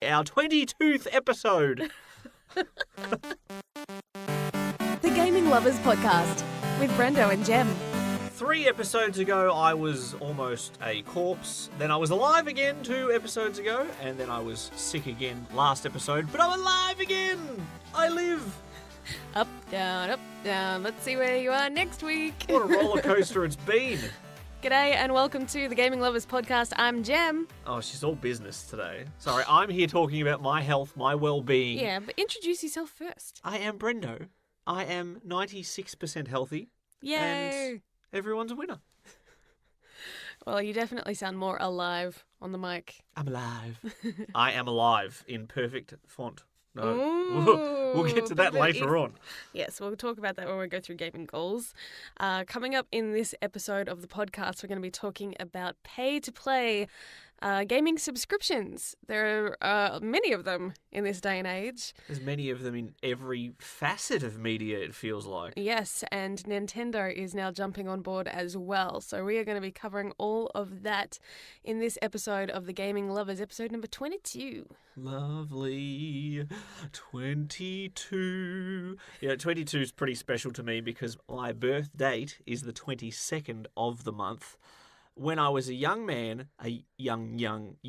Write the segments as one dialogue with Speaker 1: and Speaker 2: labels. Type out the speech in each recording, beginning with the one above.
Speaker 1: our 22th episode.
Speaker 2: The Gaming Lovers Podcast with Brendo and Jem.
Speaker 1: 3 episodes ago, I was almost a corpse. Then I was alive again 2 episodes ago. And then I was sick again last episode. But I'm alive again! I live!
Speaker 2: Up, down, let's see where you are next week.
Speaker 1: What a roller coaster it's been.
Speaker 2: G'day and welcome to the Gaming Lovers Podcast. I'm Jem.
Speaker 1: Oh, she's all business today. Sorry, I'm here talking about my health, my well-being.
Speaker 2: Yeah, but introduce yourself first.
Speaker 1: I am Brendo. I am 96% healthy.
Speaker 2: Yay!
Speaker 1: And everyone's a winner.
Speaker 2: Well, you definitely sound more alive on the mic.
Speaker 1: I'm alive. I am alive in perfect font. No,
Speaker 2: Ooh,
Speaker 1: we'll get to that later on.
Speaker 2: Yes, we'll talk about that when we go through gaming goals. Coming up in this episode of the podcast, we're going to be talking about pay-to-play gaming subscriptions. There are many of them in this day and age.
Speaker 1: There's many of them in every facet of media, it feels like.
Speaker 2: Yes, and Nintendo is now jumping on board as well. So we are going to be covering all of that in this episode of the Gaming Lovers, episode number 22.
Speaker 1: Lovely. 22. Yeah, 22 is pretty special to me because my birth date is the 22nd of the month. When I was a young man, a young,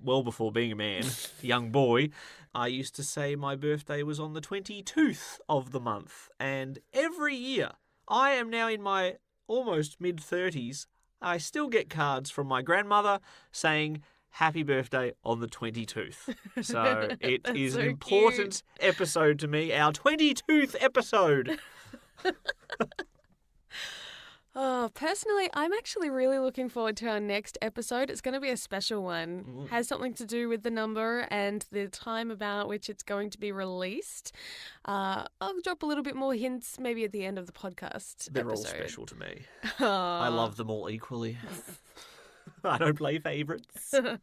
Speaker 1: well before being a man, young boy, I used to say my birthday was on the 22nd of the month. And every year, I am now in my almost mid-30s, I still get cards from my grandmother saying, happy birthday on the 22nd. So it is
Speaker 2: so
Speaker 1: an important episode to me, our 22nd episode.
Speaker 2: Oh, personally, I'm actually really looking forward to our next episode. It's going to be a special one. Has something to do with the number and the time about which it's going to be released. I'll drop a little bit more hints maybe at the end of the podcast
Speaker 1: They're
Speaker 2: episode.
Speaker 1: all special to me. I love them all equally. I don't play favourites.
Speaker 2: Not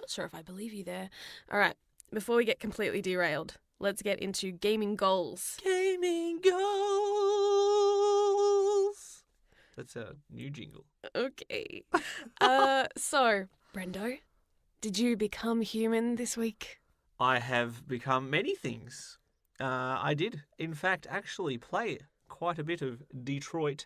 Speaker 2: sure if I believe you there. All right, before we get completely derailed, let's get into gaming goals.
Speaker 1: Gaming goals. That's our new jingle.
Speaker 2: Okay. So, Brendo, did you become human this week?
Speaker 1: I have become many things. I did, in fact, actually play quite a bit of Detroit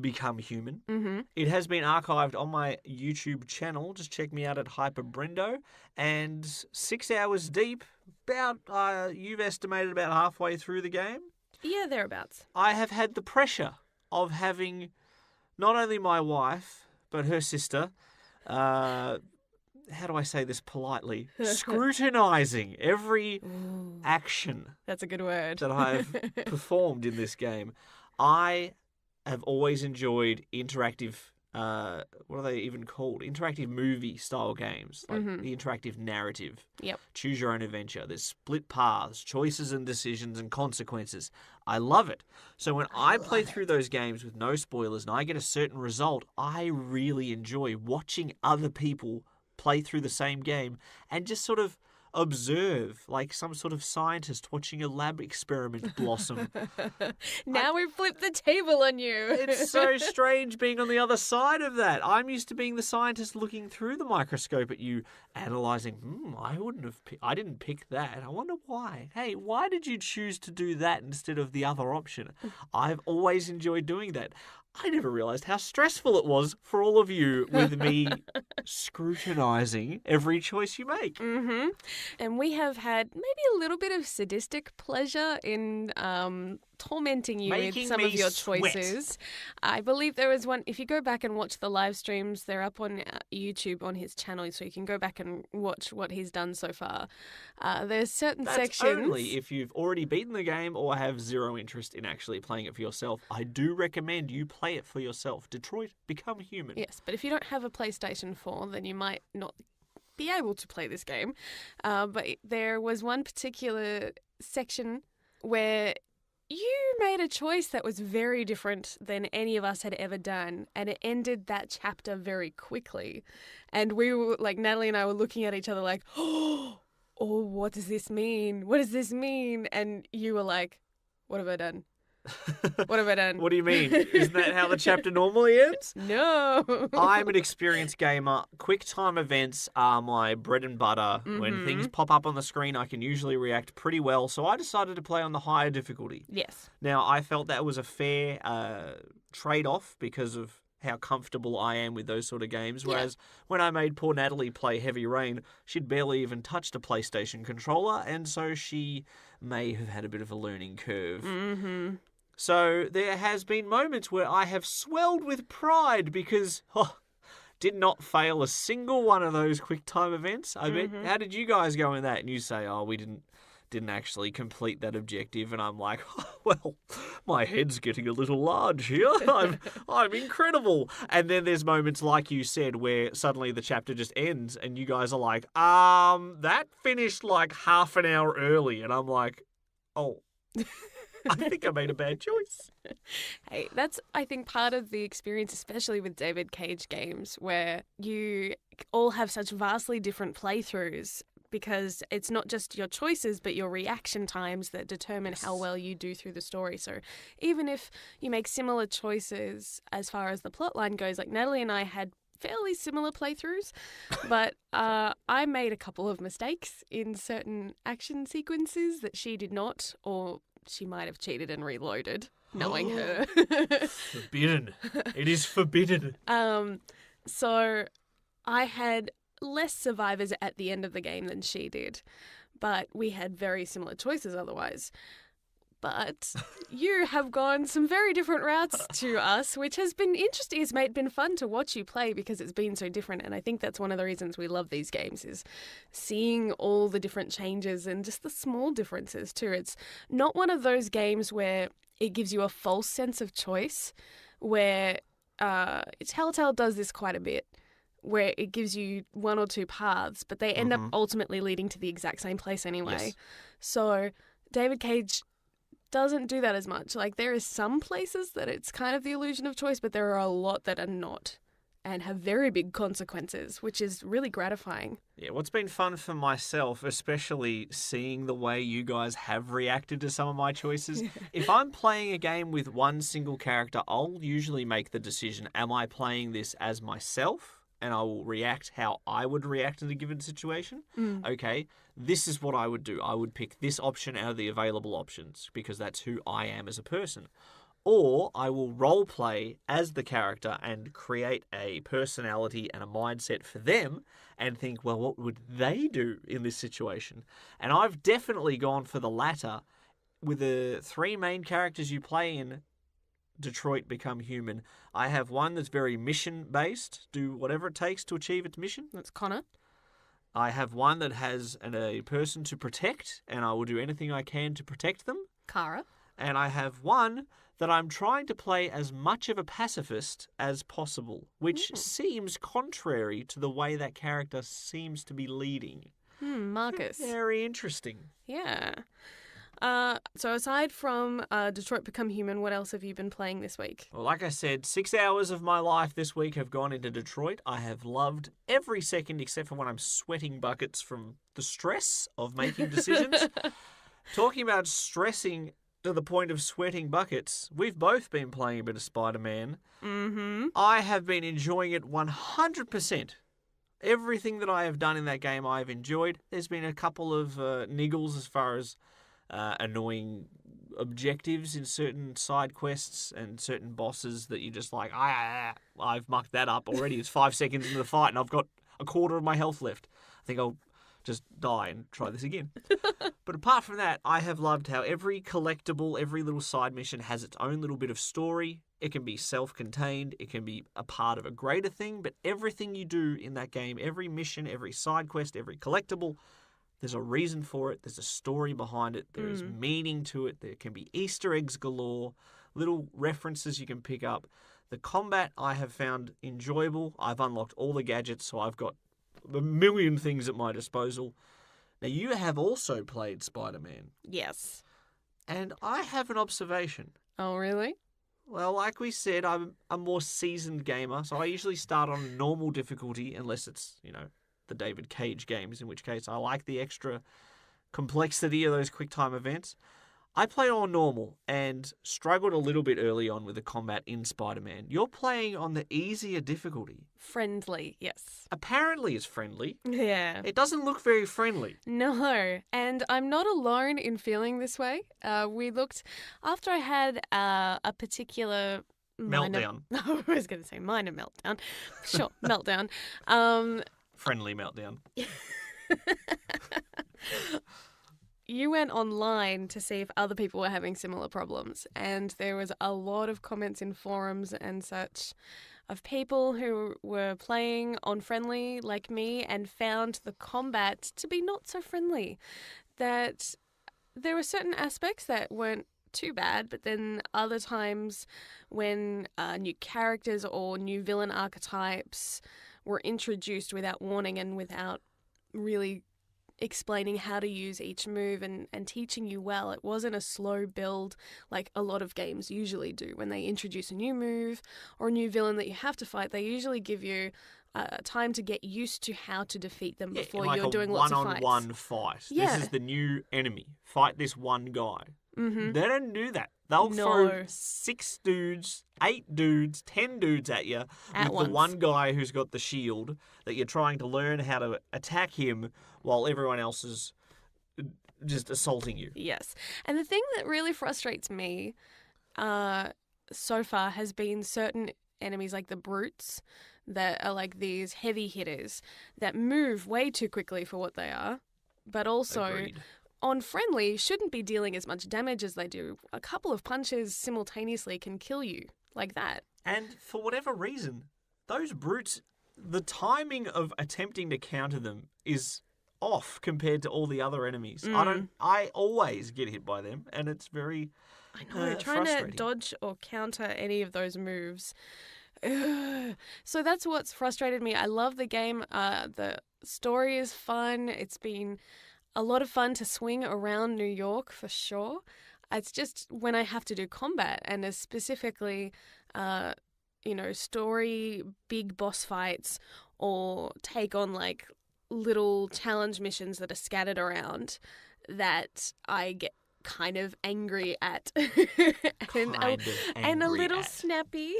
Speaker 1: Become Human.
Speaker 2: Mm-hmm.
Speaker 1: It has been archived on my YouTube channel. Just check me out at HyperBrendo. And 6 hours deep, about, you've estimated about halfway through the game.
Speaker 2: Yeah, thereabouts.
Speaker 1: I have had the pressure of having not only my wife, but her sister, how do I say this politely, scrutinising every action
Speaker 2: That's a good word.
Speaker 1: that I've performed in this game. I have always enjoyed interactive, what are they even called? Interactive movie style games, like the interactive narrative.
Speaker 2: Yep.
Speaker 1: Choose your own adventure. There's split paths, choices and decisions and consequences. I love it. So when I play through those games with no spoilers and I get a certain result, I really enjoy watching other people play through the same game and just sort of observe like some sort of scientist watching a lab experiment blossom.
Speaker 2: Now we've flipped the table on you.
Speaker 1: It's so strange being on the other side of that. I'm used to being the scientist looking through the microscope at you, analysing, I didn't pick that. I wonder why. Hey, why did you choose to do that instead of the other option? I've always enjoyed doing that. I never realised how stressful it was for all of you with me scrutinising every choice you make.
Speaker 2: Mm-hmm. And we have had maybe a little bit of sadistic pleasure in tormenting you
Speaker 1: Making
Speaker 2: with some
Speaker 1: me
Speaker 2: of your
Speaker 1: sweat.
Speaker 2: choices. I believe there was one, if you go back and watch the live streams, they're up on YouTube on his channel, so you can go back and watch what he's done so far. There's certain
Speaker 1: That's
Speaker 2: sections.
Speaker 1: only if you've already beaten the game or have zero interest in actually playing it for yourself. I do recommend you play it for yourself. Detroit Become Human.
Speaker 2: Yes, but if you don't have a PlayStation 4, then you might not be able to play this game. But there was one particular section where you made a choice that was very different than any of us had ever done, and it ended that chapter very quickly. And we were like, Natalie and I were looking at each other like, oh, what does this mean? What does this mean? And you were like, what have I done? What have I done?
Speaker 1: What do you mean? Isn't that how the chapter normally ends?
Speaker 2: No.
Speaker 1: I'm an experienced gamer. Quick time events are my bread and butter. When things pop up on the screen, I can usually react pretty well, so I decided to play on the higher difficulty.
Speaker 2: Yes.
Speaker 1: Now, I felt that was a fair trade-off because of how comfortable I am with those sort of games, whereas when I made poor Natalie play Heavy Rain, she'd barely even touched a PlayStation controller, and so she may have had a bit of a learning curve.
Speaker 2: Mm-hmm.
Speaker 1: So there has been moments where I have swelled with pride because did not fail a single one of those quick time events. I bet. How did you guys go in that? And you say, "Oh, we didn't actually complete that objective," and I'm like, "Well, my head's getting a little large here. I'm incredible." And then there's moments like you said where suddenly the chapter just ends, and you guys are like, that finished like half an hour early," and I'm like, "Oh." I think I made a bad choice.
Speaker 2: Hey, that's, I think, part of the experience, especially with David Cage games, where you all have such vastly different playthroughs because it's not just your choices, but your reaction times that determine how well you do through the story. So even if you make similar choices as far as the plotline goes, like Natalie and I had fairly similar playthroughs, but I made a couple of mistakes in certain action sequences that she did not, or she might have cheated and reloaded, knowing her.
Speaker 1: Forbidden. It is forbidden.
Speaker 2: So I had less survivors at the end of the game than she did, but we had very similar choices otherwise. But you have gone some very different routes to us, which has been interesting. It's been fun to watch you play because it's been so different. And I think that's one of the reasons we love these games is seeing all the different changes and just the small differences too. It's not one of those games where it gives you a false sense of choice, where Telltale does this quite a bit, where it gives you one or two paths, but they end up ultimately leading to the exact same place anyway.
Speaker 1: Yes.
Speaker 2: So David Cage doesn't do that as much. Like, there is some places that it's kind of the illusion of choice, but there are a lot that are not and have very big consequences, which is really gratifying.
Speaker 1: Yeah, what's been fun for myself, especially seeing the way you guys have reacted to some of my choices. If I'm playing a game with one single character, I'll usually make the decision, am I playing this as myself? And I will react how I would react in a given situation. Okay, this is what I would do. I would pick this option out of the available options because that's who I am as a person. Or I will role play as the character and create a personality and a mindset for them and think, well, what would they do in this situation? And I've definitely gone for the latter with the three main characters you play in Detroit Become Human. I have one that's very mission-based, do whatever it takes to achieve its mission.
Speaker 2: That's Connor.
Speaker 1: I have one that has a person to protect, and I will do anything I can to protect them.
Speaker 2: Kara.
Speaker 1: And I have one that I'm trying to play as much of a pacifist as possible, which seems contrary to the way that character seems to be leading.
Speaker 2: Marcus.
Speaker 1: Very interesting.
Speaker 2: Yeah. So aside from Detroit Become Human, what else have you been playing this week?
Speaker 1: Well, like I said, 6 hours of my life this week have gone into Detroit. I have loved every second except for when I'm sweating buckets from the stress of making decisions. Talking about stressing to the point of sweating buckets, we've both been playing a bit of Spider-Man. I have been enjoying it 100%. Everything that I have done in that game I've enjoyed. There's been a couple of niggles as far as annoying objectives in certain side quests and certain bosses that you're just like, I've mucked that up already. It's 5 seconds into the fight and I've got a quarter of my health left. I think I'll just die and try this again. But apart from that, I have loved how every collectible, every little side mission has its own little bit of story. It can be self-contained, it can be a part of a greater thing, but everything you do in that game, every mission, every side quest, every collectible, there's a reason for it. There's a story behind it. There is meaning to it. There can be Easter eggs galore, little references you can pick up. The combat I have found enjoyable. I've unlocked all the gadgets, so I've got a million things at my disposal. Now, you have also played Spider-Man.
Speaker 2: Yes.
Speaker 1: And I have an observation.
Speaker 2: Oh, really?
Speaker 1: Well, like we said, I'm a more seasoned gamer, so I usually start on normal difficulty unless it's, the David Cage games, in which case I like the extra complexity of those quick time events. I play on normal and struggled a little bit early on with the combat in Spider-Man. You're playing on the easier difficulty.
Speaker 2: Friendly, yes.
Speaker 1: Apparently it's friendly.
Speaker 2: Yeah.
Speaker 1: It doesn't look very friendly.
Speaker 2: No, and I'm not alone in feeling this way. We looked, after I had a particular
Speaker 1: Meltdown.
Speaker 2: I was going to say minor meltdown. Sure, meltdown.
Speaker 1: Friendly meltdown.
Speaker 2: You went online to see if other people were having similar problems, and there was a lot of comments in forums and such of people who were playing on friendly like me and found the combat to be not so friendly. That there were certain aspects that weren't too bad, but then other times when new characters or new villain archetypes were introduced without warning and without really explaining how to use each move and teaching you well. It wasn't a slow build like a lot of games usually do. When they introduce a new move or a new villain that you have to fight, they usually give you time to get used to how to defeat them before
Speaker 1: like
Speaker 2: you're doing lots of fights.
Speaker 1: one-on-one fight.
Speaker 2: Yeah.
Speaker 1: This is the new enemy. Fight this one guy.
Speaker 2: Mm-hmm.
Speaker 1: They don't do that. They'll throw 6 dudes, 8 dudes, 10 dudes at you
Speaker 2: At
Speaker 1: with
Speaker 2: once.
Speaker 1: the one guy who's got the shield that you're trying to learn how to attack him while everyone else is just assaulting you.
Speaker 2: Yes. And the thing that really frustrates me so far has been certain enemies like the brutes that are like these heavy hitters that move way too quickly for what they are, but also
Speaker 1: Agreed.
Speaker 2: on friendly shouldn't be dealing as much damage as they do. A couple of punches simultaneously can kill you like that.
Speaker 1: And for whatever reason, those brutes, the timing of attempting to counter them is off compared to all the other enemies. I always get hit by them, and it's very
Speaker 2: I know, trying to
Speaker 1: frustrating.
Speaker 2: dodge or counter any of those moves. Ugh. So that's what's frustrated me. I love the game. The story is fun. It's been a lot of fun to swing around New York for sure. It's just when I have to do combat and specifically, story, big boss fights or take on like little challenge missions that are scattered around that I get kind of angry at and a little snappy.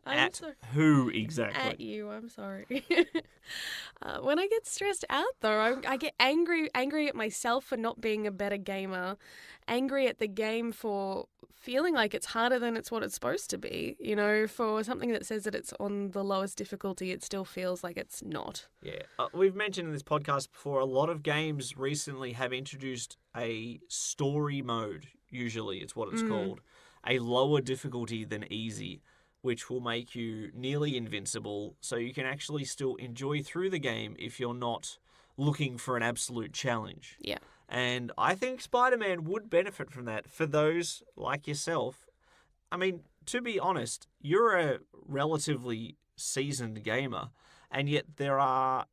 Speaker 1: At who exactly?
Speaker 2: At you, I'm sorry. When I get stressed out though, I get angry at myself for not being a better gamer, angry at the game for feeling like it's harder than it's what it's supposed to be. You know, for something that says that it's on the lowest difficulty, it still feels like it's not.
Speaker 1: Yeah, we've mentioned in this podcast before, a lot of games recently have introduced a story mode, usually it's what it's called, a lower difficulty than easy, which will make you nearly invincible, so you can actually still enjoy through the game if you're not looking for an absolute challenge.
Speaker 2: Yeah.
Speaker 1: And I think Spider-Man would benefit from that for those like yourself. I mean, to be honest, you're a relatively seasoned gamer, and yet there are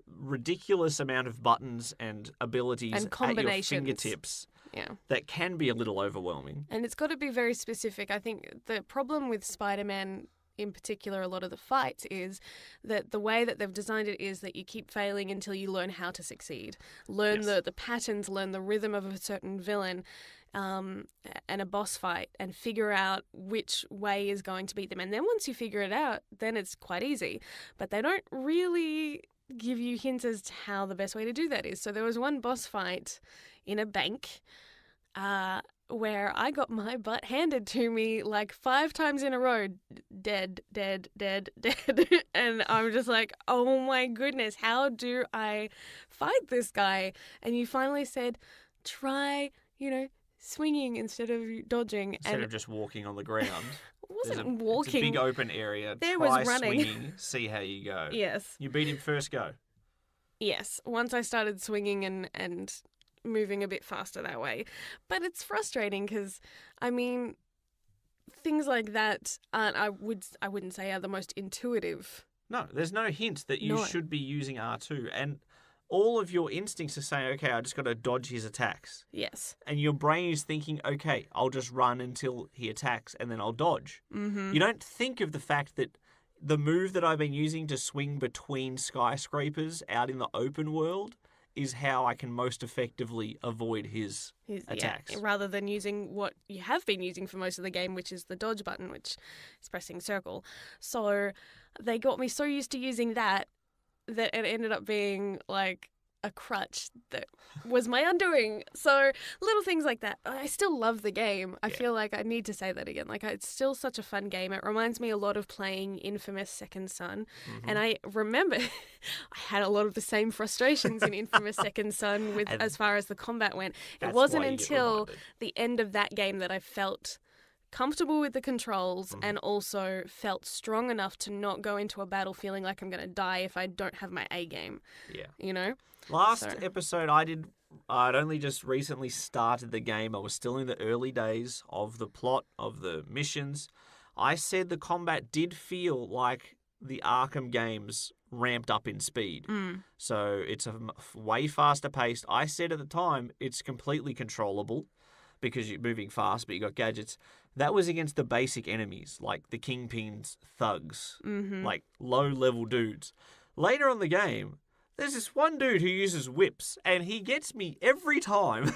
Speaker 1: ridiculous amount of buttons and abilities
Speaker 2: And
Speaker 1: at your
Speaker 2: combinations.
Speaker 1: fingertips
Speaker 2: Yeah.
Speaker 1: that can be a little overwhelming.
Speaker 2: And it's got to be very specific. I think the problem with Spider-Man in particular, a lot of the fights, is that the way that they've designed it is that you keep failing until you learn how to succeed. Learn the patterns, learn the rhythm of a certain villain and a boss fight, and figure out which way is going to beat them. And then once you figure it out, then it's quite easy. But they don't really give you hints as to how the best way to do that is. So there was one boss fight in a bank where I got my butt handed to me like 5 times in a row. Dead. And I'm just like, oh my goodness, how do I fight this guy? And you finally said, try, swinging instead of dodging.
Speaker 1: Instead of just walking on the ground.
Speaker 2: It wasn't
Speaker 1: It's a
Speaker 2: walking.
Speaker 1: big open area.
Speaker 2: There
Speaker 1: Try
Speaker 2: was running.
Speaker 1: swinging, see how you go.
Speaker 2: Yes.
Speaker 1: You beat him first go.
Speaker 2: Yes. Once I started swinging and moving a bit faster that way. But it's frustrating because, things like that aren't, I wouldn't say are the most intuitive.
Speaker 1: No, there's no hint that you
Speaker 2: No.
Speaker 1: should be using R2. And all of your instincts are saying, okay, I just got to dodge his attacks.
Speaker 2: Yes.
Speaker 1: And your brain is thinking, okay, I'll just run until he attacks and then I'll dodge.
Speaker 2: Mm-hmm.
Speaker 1: You don't think of the fact that the move that I've been using to swing between skyscrapers out in the open world is how I can most effectively avoid his attacks.
Speaker 2: Yeah, rather than using what you have been using for most of the game, which is the dodge button, which is pressing circle. So they got me so used to using that it ended up being like a crutch that was my undoing. So little things like that. I still love the game. I feel like I need to say that again. Like, it's still such a fun game. It reminds me a lot of playing Infamous Second Son. Mm-hmm. And I remember I had a lot of the same frustrations in Infamous Second Son with as far as the combat went. It wasn't until the end of that game that I felt comfortable with the controls and also felt strong enough to not go into a battle feeling like I'm going to die if I don't have my A game. Yeah. You know?
Speaker 1: Last episode I'd only just recently started the game. I was still in the early days of the plot, of the missions. I said the combat did feel like the Arkham games ramped up in speed. So it's a way faster paced. I said at the time it's completely controllable because you're moving fast, but you got gadgets. That was against the basic enemies, like the Kingpin's thugs, like low-level dudes. Later on the game, there's this one dude who uses whips, and he gets me every time.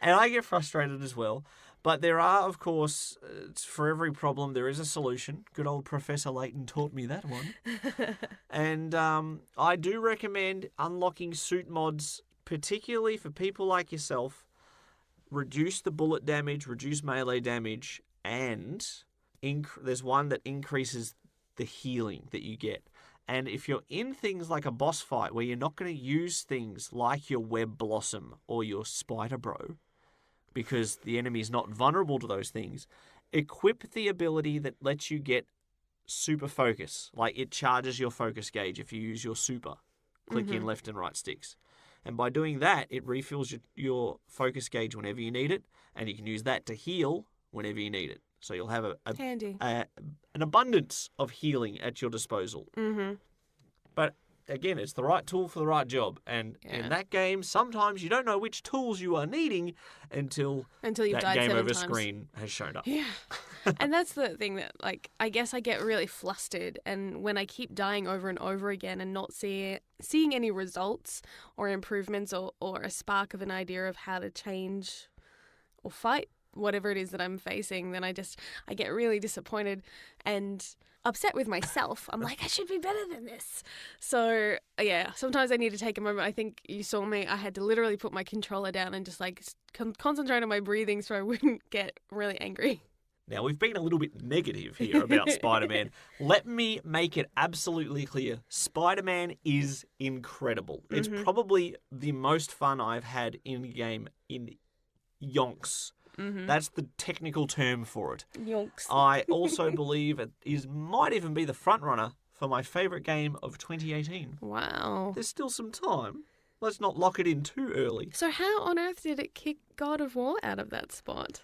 Speaker 1: And I get frustrated as well. But there are, of course, for every problem, there is a solution. Good old Professor Layton taught me that one. And I do recommend unlocking suit mods, particularly for people like yourself. Reduce the bullet damage, reduce melee damage, and there's one that increases the healing that you get. And if you're in things like a boss fight where you're not going to use things like your Web Blossom or your Spider Bro, because the enemy is not vulnerable to those things, equip the ability that lets you get super focus. Like, it charges your focus gauge if you use your super. Click in left and right sticks. And by doing that, it refills your focus gauge whenever you need it, and you can use that to heal whenever you need it. So you'll have an abundance of healing at your disposal. But again, it's the right tool for the right job. And in that game, sometimes you don't know which tools you are needing until you've that died game over times. Screen has shown up.
Speaker 2: Yeah. And that's the thing that, like, I guess I get really flustered, and when I keep dying over and over again and not seeing any results or improvements or a spark of an idea of how to change or fight whatever it is that I'm facing, then I get really disappointed and upset with myself. I'm like, I should be better than this. So yeah, sometimes I need to take a moment. I think you saw me. I had to literally put my controller down and just like concentrate on my breathing so I wouldn't get really angry.
Speaker 1: Now, we've been a little bit negative here about Spider-Man. Let me make it absolutely clear. Spider-Man is incredible. It's probably the most fun I've had in-game in yonks. That's the technical term for it.
Speaker 2: Yonks.
Speaker 1: I also believe it might even be the front runner for my favourite game of 2018.
Speaker 2: Wow.
Speaker 1: There's still some time. Let's not lock it in too early.
Speaker 2: So how on earth did it kick God of War out of that spot?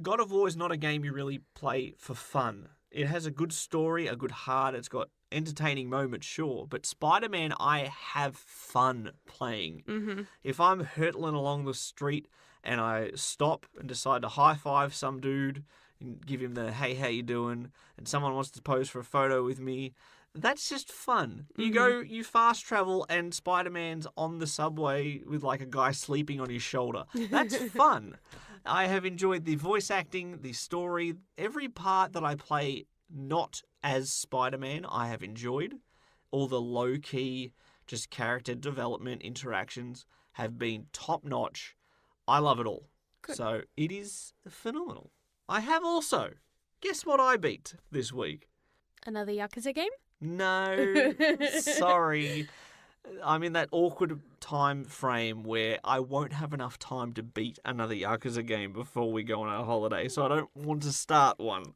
Speaker 1: God of War is not a game you really play for fun. It has a good story, a good heart. It's got entertaining moments, sure. But Spider-Man, I have fun playing. If I'm hurtling along the street and I stop and decide to high-five some dude and give him the, hey, how you doing? And someone wants to pose for a photo with me, that's just fun. You fast travel and Spider-Man's on the subway with like a guy sleeping on his shoulder. That's fun. I have enjoyed the voice acting, the story, every part that I play not as Spider-Man I have enjoyed. All the low-key, just character development interactions have been top-notch. I love it all. Good. So it is phenomenal. I have also, guess what I beat this week?
Speaker 2: Another Yakuza game?
Speaker 1: No, sorry. I'm in that awkward time frame where I won't have enough time to beat another Yakuza game before we go on our holiday, so I don't want to start one.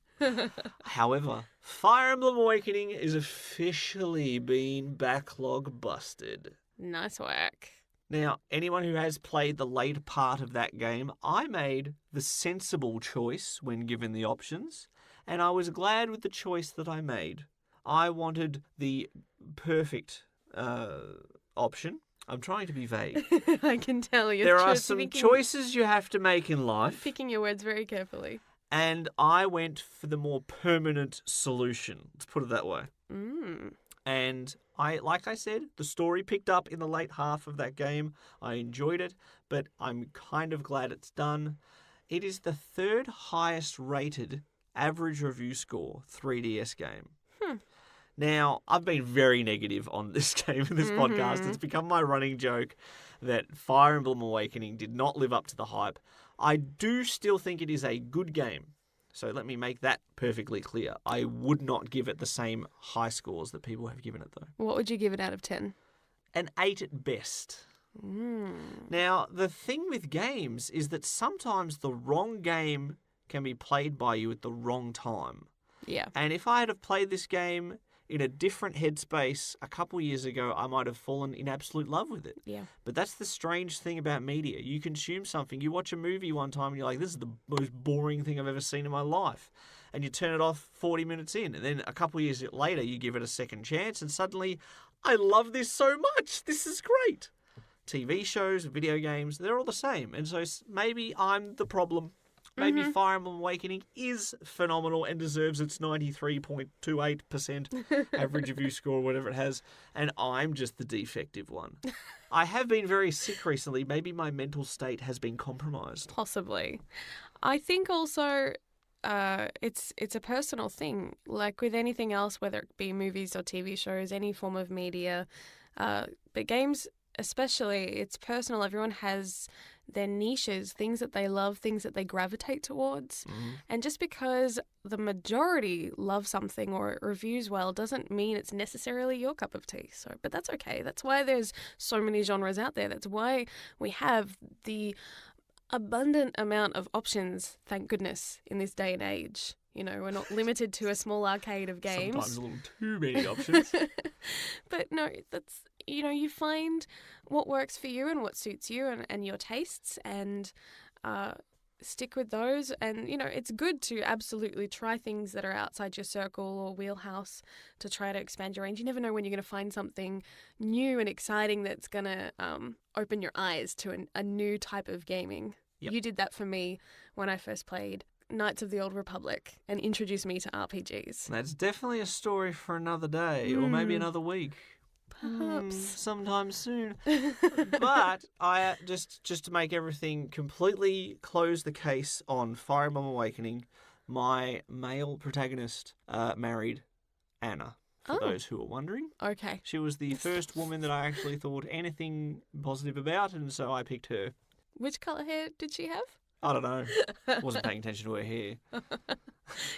Speaker 1: However, Fire Emblem Awakening is officially being backlog busted.
Speaker 2: Nice work.
Speaker 1: Now, anyone who has played the late part of that game, I made the sensible choice when given the options, and I was glad with the choice that I made. I wanted the perfect option. I'm trying to be vague.
Speaker 2: I can tell you.
Speaker 1: There are some choices you have to make in life.
Speaker 2: Picking your words very carefully.
Speaker 1: And I went for the more permanent solution. Let's put it that way. And like I said, the story picked up in the late half of that game. I enjoyed it, but I'm kind of glad it's done. It is the third highest rated average review score 3DS game. Now, I've been very negative on this game in this podcast. It's become my running joke that Fire Emblem Awakening did not live up to the hype. I do still think it is a good game. So let me make that perfectly clear. I would not give it the same high scores that people have given it, though.
Speaker 2: What would you give it out of 10?
Speaker 1: An 8 at best. Now, the thing with games is that sometimes the wrong game can be played by you at the wrong time.
Speaker 2: Yeah.
Speaker 1: And if I had have played this game in a different headspace a couple years ago, I might have fallen in absolute love with it.
Speaker 2: Yeah.
Speaker 1: But that's the strange thing about media. You consume something, you watch a movie one time and you're like, this is the most boring thing I've ever seen in my life. And you turn it off 40 minutes in. And then a couple of years later, you give it a second chance and suddenly, I love this so much. This is great. TV shows, video games, they're all the same. And so maybe I'm the problem. Maybe Fire Emblem Awakening is phenomenal and deserves its 93.28% average review score, whatever it has, and I'm just the defective one. I have been very sick recently. Maybe my mental state has been compromised.
Speaker 2: Possibly. I think also it's a personal thing. Like with anything else, whether it be movies or TV shows, any form of media, but games especially, it's personal. Everyone has their niches, things that they love, things that they gravitate towards. And just because the majority love something or it reviews well doesn't mean it's necessarily your cup of tea. So, but that's okay. That's why there's so many genres out there. That's why we have the abundant amount of options, thank goodness, in this day and age. You know, we're not limited to a small arcade of games.
Speaker 1: Sometimes a little too many options.
Speaker 2: But no, that's, you know, you find what works for you and what suits you and your tastes and stick with those. And, you know, it's good to absolutely try things that are outside your circle or wheelhouse to try to expand your range. You never know when you're going to find something new and exciting that's going to open your eyes to a new type of gaming. Yep. You did that for me when I first played Knights of the Old Republic and introduced me to RPGs.
Speaker 1: That's definitely a story for another day or maybe another week.
Speaker 2: Perhaps.
Speaker 1: Sometime soon. But I just to make everything completely close the case on Fire Emblem Awakening, my male protagonist married Anna. For those who are wondering.
Speaker 2: Okay.
Speaker 1: She was the first woman that I actually thought anything positive about, and so I picked her.
Speaker 2: Which colour hair did she have?
Speaker 1: I don't know. Wasn't paying attention to her hair.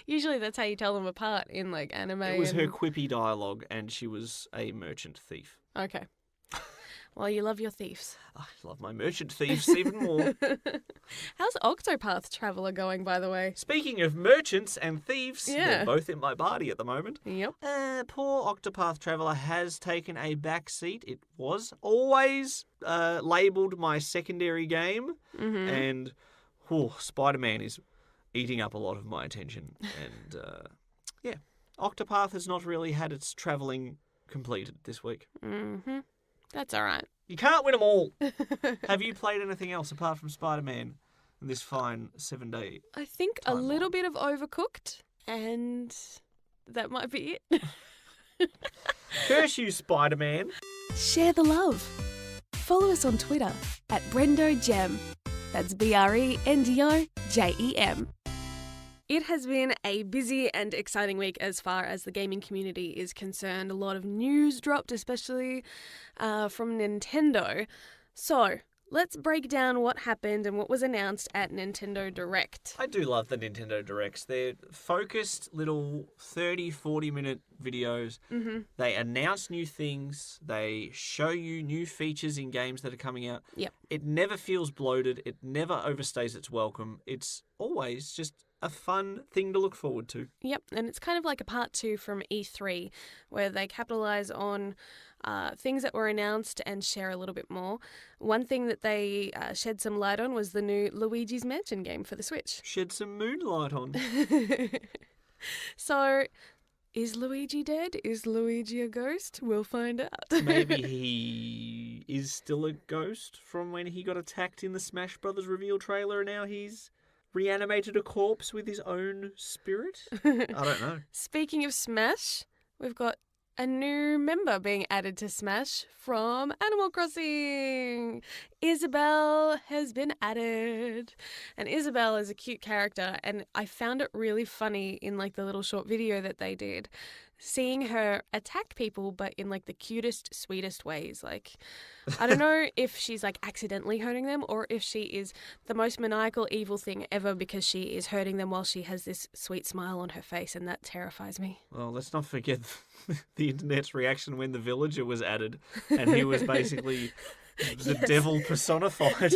Speaker 2: Usually that's how you tell them apart in like anime.
Speaker 1: It was her quippy dialogue, and she was a merchant thief.
Speaker 2: Okay. Well, you love your thieves.
Speaker 1: I love my merchant thieves even more.
Speaker 2: How's Octopath Traveler going, by the way?
Speaker 1: Speaking of merchants and thieves, they're both in my party at the moment.
Speaker 2: Yep.
Speaker 1: Poor Octopath Traveler has taken a back seat. It was always labelled my secondary game, and Spider-Man is eating up a lot of my attention. And Octopath has not really had its travelling completed this week.
Speaker 2: That's all right.
Speaker 1: You can't win them all. Have you played anything else apart from Spider-Man in this fine 7-day
Speaker 2: I think
Speaker 1: timeline?
Speaker 2: a little bit of Overcooked, and that might be it.
Speaker 1: Curse you, Spider-Man.
Speaker 2: Share the love. Follow us on Twitter at Brendo and Jem. That's BrendoJem. It has been a busy and exciting week as far as the gaming community is concerned. A lot of news dropped, especially from Nintendo. So, let's break down what happened and what was announced at Nintendo Direct.
Speaker 1: I do love the Nintendo Directs. They're focused little 30, 40-minute videos. They announce new things. They show you new features in games that are coming out.
Speaker 2: Yep.
Speaker 1: It never feels bloated. It never overstays its welcome. It's always just a fun thing to look forward to.
Speaker 2: Yep, and it's kind of like a part 2 from E3, where they capitalise on things that were announced and share a little bit more. One thing that they shed some light on was the new Luigi's Mansion game for the Switch.
Speaker 1: Shed some moonlight on.
Speaker 2: So, is Luigi dead? Is Luigi a ghost? We'll find out.
Speaker 1: Maybe he is still a ghost from when he got attacked in the Smash Brothers reveal trailer, and now he's reanimated a corpse with his own spirit? I don't know.
Speaker 2: Speaking of Smash, we've got a new member being added to Smash from Animal Crossing. Isabelle has been added. And Isabelle is a cute character, and I found it really funny in like the little short video that they did, seeing her attack people but in like the cutest, sweetest ways. Like, I don't know if she's like accidentally hurting them or if she is the most maniacal evil thing ever because she is hurting them while she has this sweet smile on her face, and that terrifies me.
Speaker 1: Well, let's not forget the internet's reaction when the villager was added and he was basically the devil personified.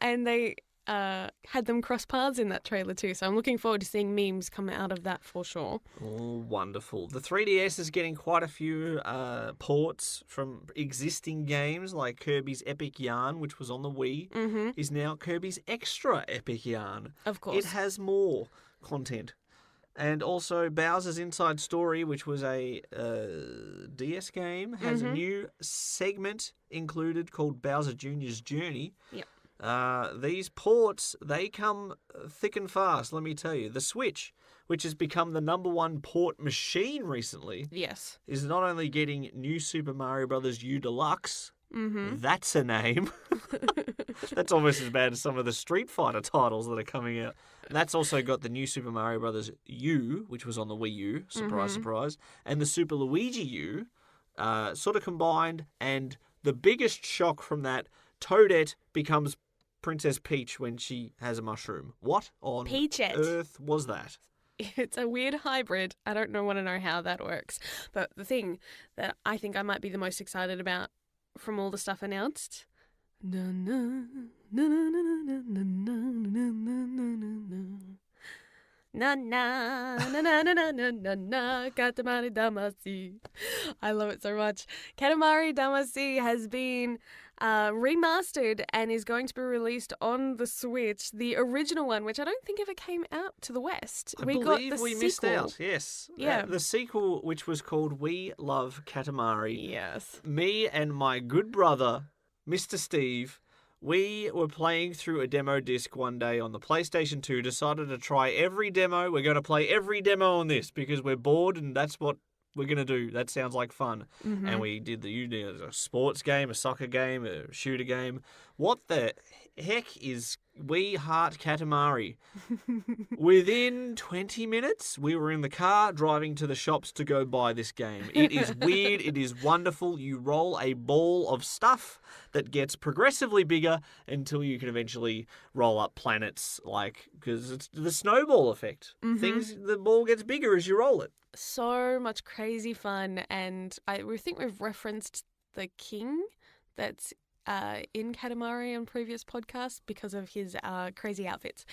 Speaker 2: And they had them cross paths in that trailer too, so I'm looking forward to seeing memes come out of that for sure.
Speaker 1: Oh, wonderful. The 3DS is getting quite a few ports from existing games, like Kirby's Epic Yarn, which was on the Wii, is now Kirby's Extra Epic Yarn.
Speaker 2: Of course.
Speaker 1: It has more content. And also Bowser's Inside Story, which was a DS game, has a new segment included called Bowser Jr.'s Journey.
Speaker 2: Yep.
Speaker 1: These ports, they come thick and fast, let me tell you. The Switch, which has become the #1 port machine recently,
Speaker 2: Yes.
Speaker 1: is not only getting New Super Mario Bros. U Deluxe, that's a name. That's almost as bad as some of the Street Fighter titles that are coming out. And that's also got the New Super Mario Bros. U, which was on the Wii U, surprise, surprise, and the Super Luigi U, sort of combined. And the biggest shock from that, Toadette becomes Princess Peach when she has a mushroom. What on
Speaker 2: Peachette.
Speaker 1: earth was that?
Speaker 2: It's a weird hybrid. I don't want to know how that works. But the thing that I think I might be the most excited about from all the stuff announced. Na, na, na, na, na, na, na, na, na, na, na, na, na, na, Katamari Damacy. I love it so much. Katamari Damacy has been remastered and is going to be released on the Switch. The original one, which I don't think ever came out to the West.
Speaker 1: I believe we missed out, yes.
Speaker 2: Yeah.
Speaker 1: The sequel, which was called We Love Katamari.
Speaker 2: Yes.
Speaker 1: Me and my good brother, Mr. Steve, we were playing through a demo disc one day on the PlayStation 2, decided to try every demo. We're going to play every demo on this because we're bored and that's what we're going to do. That sounds like fun. And we did a sports game, a soccer game, a shooter game. What the heck is We Heart Katamari? Within 20 minutes, we were in the car driving to the shops to go buy this game. It is weird. It is wonderful. You roll a ball of stuff that gets progressively bigger until you can eventually roll up planets, because it's the snowball effect. The ball gets bigger as you roll it.
Speaker 2: So much crazy fun, and we think we've referenced the king that's in Katamari on previous podcasts because of his crazy outfits.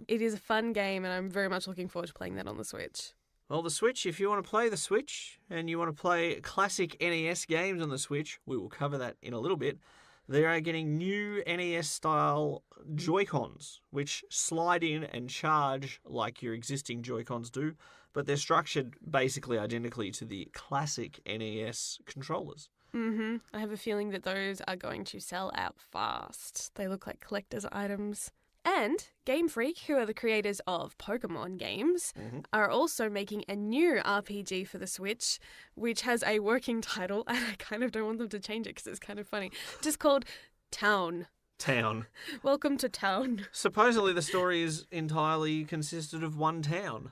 Speaker 2: It is a fun game, and I'm very much looking forward to playing that on the Switch.
Speaker 1: Well, the Switch, if you want to play the Switch and you want to play classic NES games on the Switch, we will cover that in a little bit. They are getting new NES-style Joy-Cons, which slide in and charge like your existing Joy-Cons do, but they're structured basically identically to the classic NES controllers.
Speaker 2: I have a feeling that those are going to sell out fast. They look like collector's items. And Game Freak, who are the creators of Pokemon games, are also making a new RPG for the Switch, which has a working title, and I kind of don't want them to change it because it's kind of funny, just called Town. Welcome to Town.
Speaker 1: Supposedly the story is entirely consisted of one town.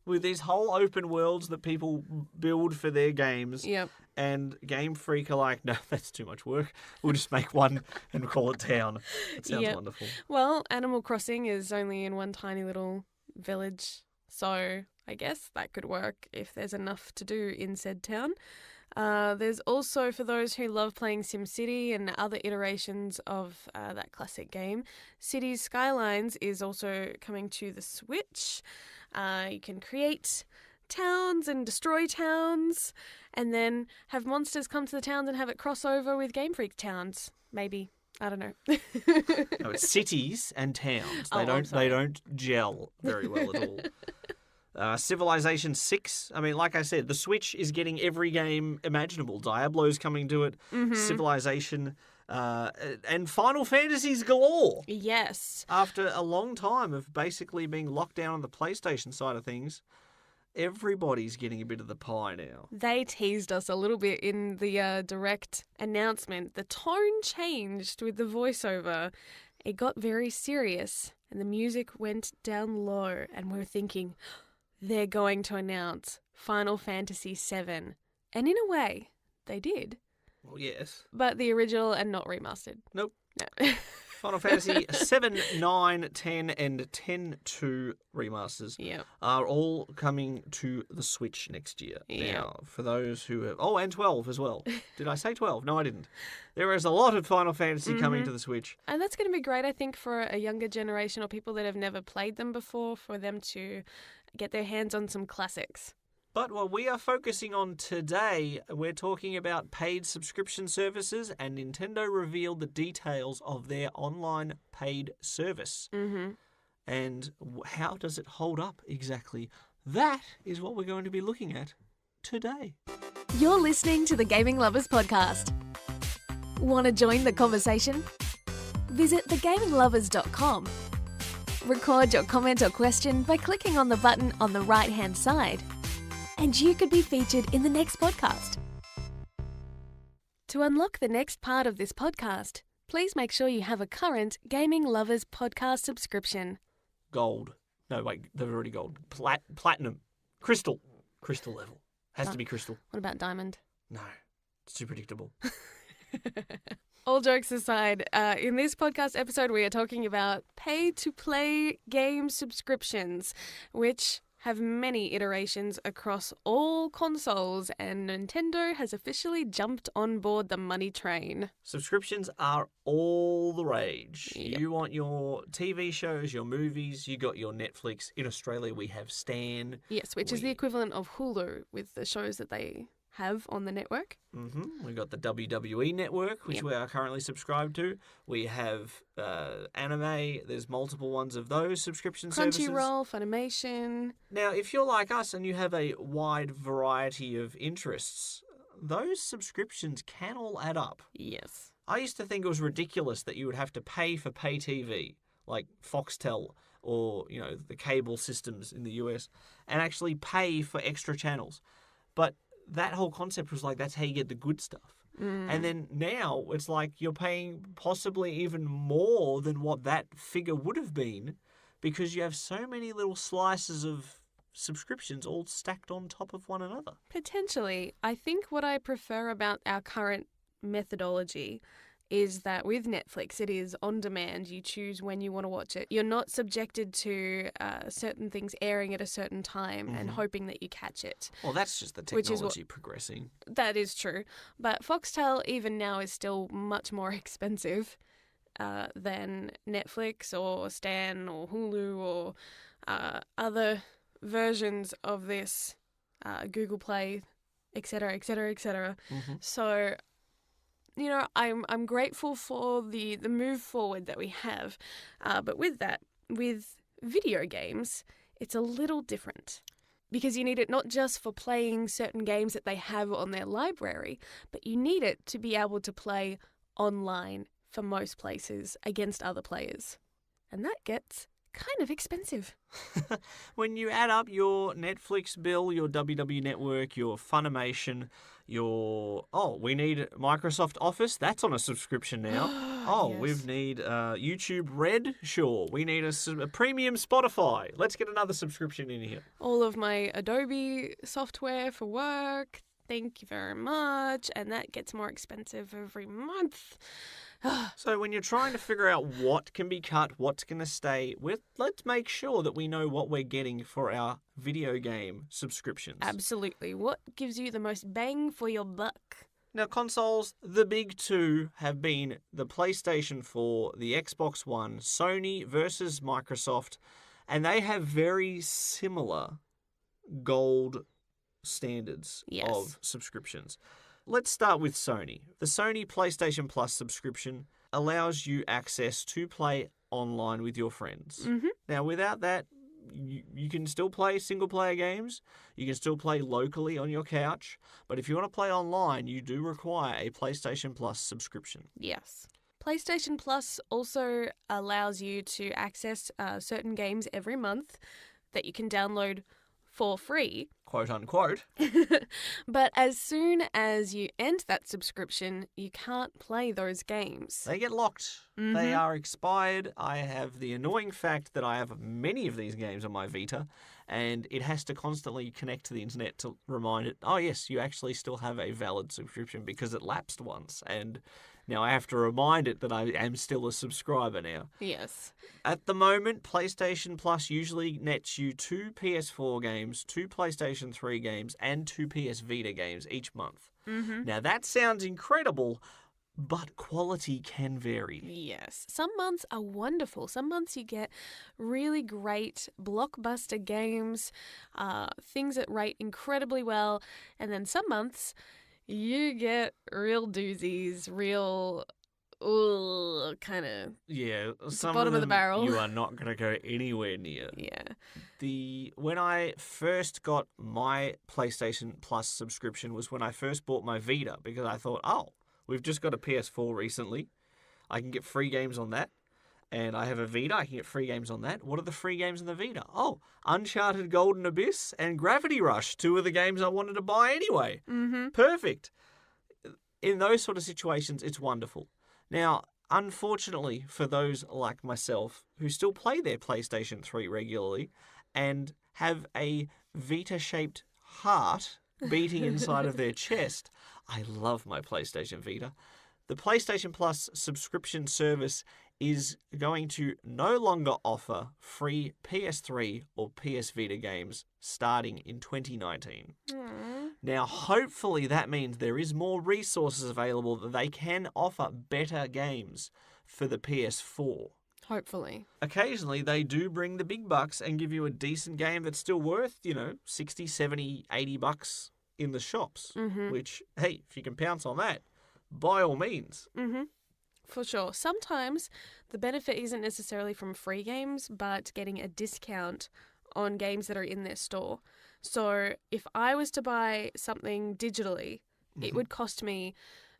Speaker 1: With these whole open worlds that people build for their games.
Speaker 2: Yep.
Speaker 1: And Game Freak are like, no, that's too much work. We'll just make one and call it Town. It sounds wonderful.
Speaker 2: Well, Animal Crossing is only in one tiny little village, so I guess that could work if there's enough to do in said town. There's also, for those who love playing SimCity and other iterations of that classic game, Cities Skylines is also coming to the Switch. You can create towns and destroy towns and then have monsters come to the towns and have it cross over with Game Freak towns. Maybe. I don't know.
Speaker 1: No, it's cities and towns. They don't gel very well at all. Civilization 6. I mean, like I said, the Switch is getting every game imaginable. Diablo's coming to it. Civilization and Final Fantasies galore.
Speaker 2: Yes.
Speaker 1: After a long time of basically being locked down on the PlayStation side of things, Everybody's getting a bit of the pie now.
Speaker 2: They teased us a little bit in the direct announcement. The tone changed with the voiceover. It got very serious and the music went down low, and we were thinking, they're going to announce Final Fantasy VII. And in a way, they did.
Speaker 1: Well, yes.
Speaker 2: But the original and not remastered.
Speaker 1: Nope.
Speaker 2: No.
Speaker 1: Final Fantasy 7, 9, 10, and 10-2 remasters are all coming to the Switch next year.
Speaker 2: Yeah.
Speaker 1: Now, for those who have... Oh, and 12 as well. Did I say 12? No, I didn't. There is a lot of Final Fantasy coming to the Switch.
Speaker 2: And that's going to be great, I think, for a younger generation or people that have never played them before, for them to get their hands on some classics.
Speaker 1: But what we are focusing on today, we're talking about paid subscription services, and Nintendo revealed the details of their online paid service.
Speaker 2: Mm-hmm.
Speaker 1: And how does it hold up exactly? That is what we're going to be looking at today.
Speaker 3: You're listening to the Gaming Lovers Podcast. Want to join the conversation? Visit thegaminglovers.com. Record your comment or question by clicking on the button on the right-hand side, and you could be featured in the next podcast.
Speaker 2: To unlock the next part of this podcast, please make sure you have a current Gaming Lovers podcast subscription.
Speaker 1: Gold. No, wait, they're already gold. Platinum. Crystal. Crystal level. Has to be crystal.
Speaker 2: What about diamond?
Speaker 1: No, it's too predictable.
Speaker 2: All jokes aside, in this podcast episode, we are talking about pay-to-play game subscriptions, which have many iterations across all consoles, and Nintendo has officially jumped on board the money train.
Speaker 1: Subscriptions are all the rage.
Speaker 2: Yep.
Speaker 1: You want your TV shows, your movies, you got your Netflix. In Australia, we have Stan.
Speaker 2: Yes, which is the equivalent of Hulu with the shows that they have on the network.
Speaker 1: We've got the WWE network, which we are currently subscribed to. We have anime. There's multiple ones of those subscription services.
Speaker 2: Crunchyroll, Funimation.
Speaker 1: Now, if you're like us and you have a wide variety of interests, those subscriptions can all add up.
Speaker 2: Yes.
Speaker 1: I used to think it was ridiculous that you would have to pay for pay TV, like Foxtel or, you know, the cable systems in the US, and actually pay for extra channels. But that whole concept was like, that's how you get the good stuff. And then now it's like you're paying possibly even more than what that figure would have been, because you have so many little slices of subscriptions all stacked on top of one another.
Speaker 2: Potentially. I think what I prefer about our current methodology is that with Netflix, it is on demand. You choose when you want to watch it. You're not subjected to certain things airing at a certain time and hoping that you catch it.
Speaker 1: Well, that's just the technology progressing.
Speaker 2: That is true. But Foxtel, even now, is still much more expensive than Netflix or Stan or Hulu or other versions of this, Google Play, etc., etc., etc. So, you know, I'm grateful for the move forward that we have. But with that, with video games, it's a little different. Because you need it not just for playing certain games that they have on their library, but you need it to be able to play online for most places against other players. And that gets kind of expensive.
Speaker 1: When you add up your Netflix bill, your WW Network, your Funimation, your... Oh, we need Microsoft Office. That's on a subscription now.
Speaker 2: Yes.
Speaker 1: We need YouTube Red. Sure. We need a premium Spotify. Let's get another subscription in here.
Speaker 2: All of my Adobe software for work. Thank you very much. And that gets more expensive every month.
Speaker 1: So when you're trying to figure out what can be cut, what's going to stay, let's make sure that we know what we're getting for our video game subscriptions.
Speaker 2: Absolutely. What gives you the most bang for your buck?
Speaker 1: Now, consoles, the big two have been the PlayStation 4, the Xbox One, Sony versus Microsoft, and they have very similar gold standards of subscriptions. Let's start with Sony. The Sony PlayStation Plus subscription allows you access to play online with your friends. Now, without that, you can still play single-player games. You can still play locally on your couch. But if you want to play online, you do require a PlayStation Plus subscription.
Speaker 2: Yes. PlayStation Plus also allows you to access certain games every month that you can download for free.
Speaker 1: Quote unquote.
Speaker 2: But as soon as you end that subscription, you can't play those games.
Speaker 1: They get locked. They are expired. I have the annoying fact that I have many of these games on my Vita, and it has to constantly connect to the internet to remind it, oh yes, you actually still have a valid subscription because it lapsed once. And now I have to remind it that I am still a subscriber now.
Speaker 2: Yes.
Speaker 1: At the moment, PlayStation Plus usually nets you 2 PS4 games, 2 PlayStation 3 games, and 2 PS Vita games each month. Now that sounds incredible, but quality can vary.
Speaker 2: Yes. Some months are wonderful. Some months you get really great blockbuster games, things that rate incredibly well. And then some months you get real doozies, real kind of
Speaker 1: some
Speaker 2: bottom of the
Speaker 1: them
Speaker 2: barrel.
Speaker 1: You are not going to go anywhere near.
Speaker 2: Yeah.
Speaker 1: When I first got my PlayStation Plus subscription was when I first bought my Vita, because I thought, oh, we've just got a PS4 recently. I can get free games on that. And I have a Vita, I can get free games on that. What are the free games on the Vita? Oh, Uncharted Golden Abyss and Gravity Rush, 2 of the games I wanted to buy anyway. Perfect. In those sort of situations, it's wonderful. Now, unfortunately for those like myself who still play their PlayStation 3 regularly and have a Vita-shaped heart beating inside of their chest, I love my PlayStation Vita. The PlayStation Plus subscription service is going to no longer offer free PS3 or PS Vita games starting in 2019. Now, hopefully that means there is more resources available that they can offer better games for the PS4.
Speaker 2: Hopefully.
Speaker 1: Occasionally, they do bring the big bucks and give you a decent game that's still worth, 60, 70, 80 bucks in the shops, which, hey, if you can pounce on that, by all means.
Speaker 2: For sure. Sometimes the benefit isn't necessarily from free games, but getting a discount on games that are in their store. So if I was to buy something digitally, it would cost me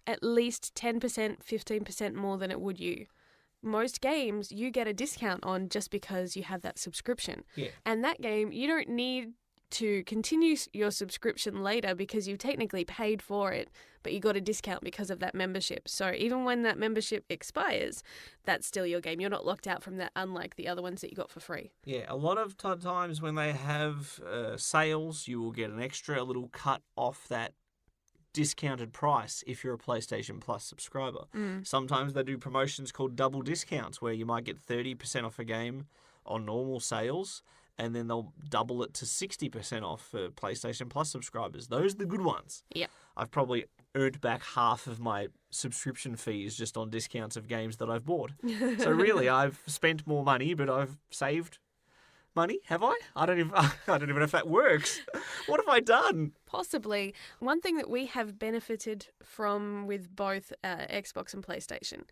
Speaker 2: at least 10%, 15% more than it would you. Most games you get a discount on just because you have that subscription.
Speaker 1: Yeah.
Speaker 2: And that game, you don't need to continue your subscription later because you've technically paid for it, but you got a discount because of that membership. So even when that membership expires, that's still your game. You're not locked out from that, unlike the other ones that you got for free.
Speaker 1: Yeah, a lot of times when they have sales, you will get an extra little cut off that discounted price if you're a PlayStation Plus subscriber. Sometimes they do promotions called double discounts where you might get 30% off a game on normal sales, and then they'll double it to 60% off for PlayStation Plus subscribers. Those are the good ones.
Speaker 2: Yep.
Speaker 1: I've probably earned back half of my subscription fees just on discounts of games that I've bought. So really, I've spent more money, but I've saved money, have I? I don't even know if that works. What have I done?
Speaker 2: Possibly. One thing that we have benefited from with both Xbox and PlayStation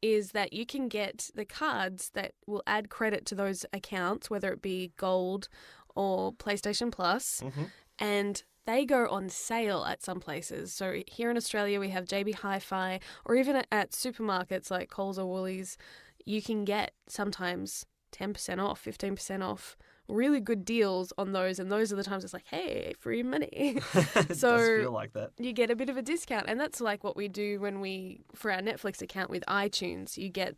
Speaker 2: is that you can get the cards that will add credit to those accounts, whether it be Gold or PlayStation Plus, and they go on sale at some places. So here in Australia, we have JB Hi-Fi, or even at supermarkets like Coles or Woolies, you can get sometimes 10% off, 15% off, really good deals on those, and those are the times it's like, hey, free money.
Speaker 1: It
Speaker 2: So
Speaker 1: does feel like that.
Speaker 2: you get a bit of a discount, and that's like what we do for our Netflix account with iTunes. You get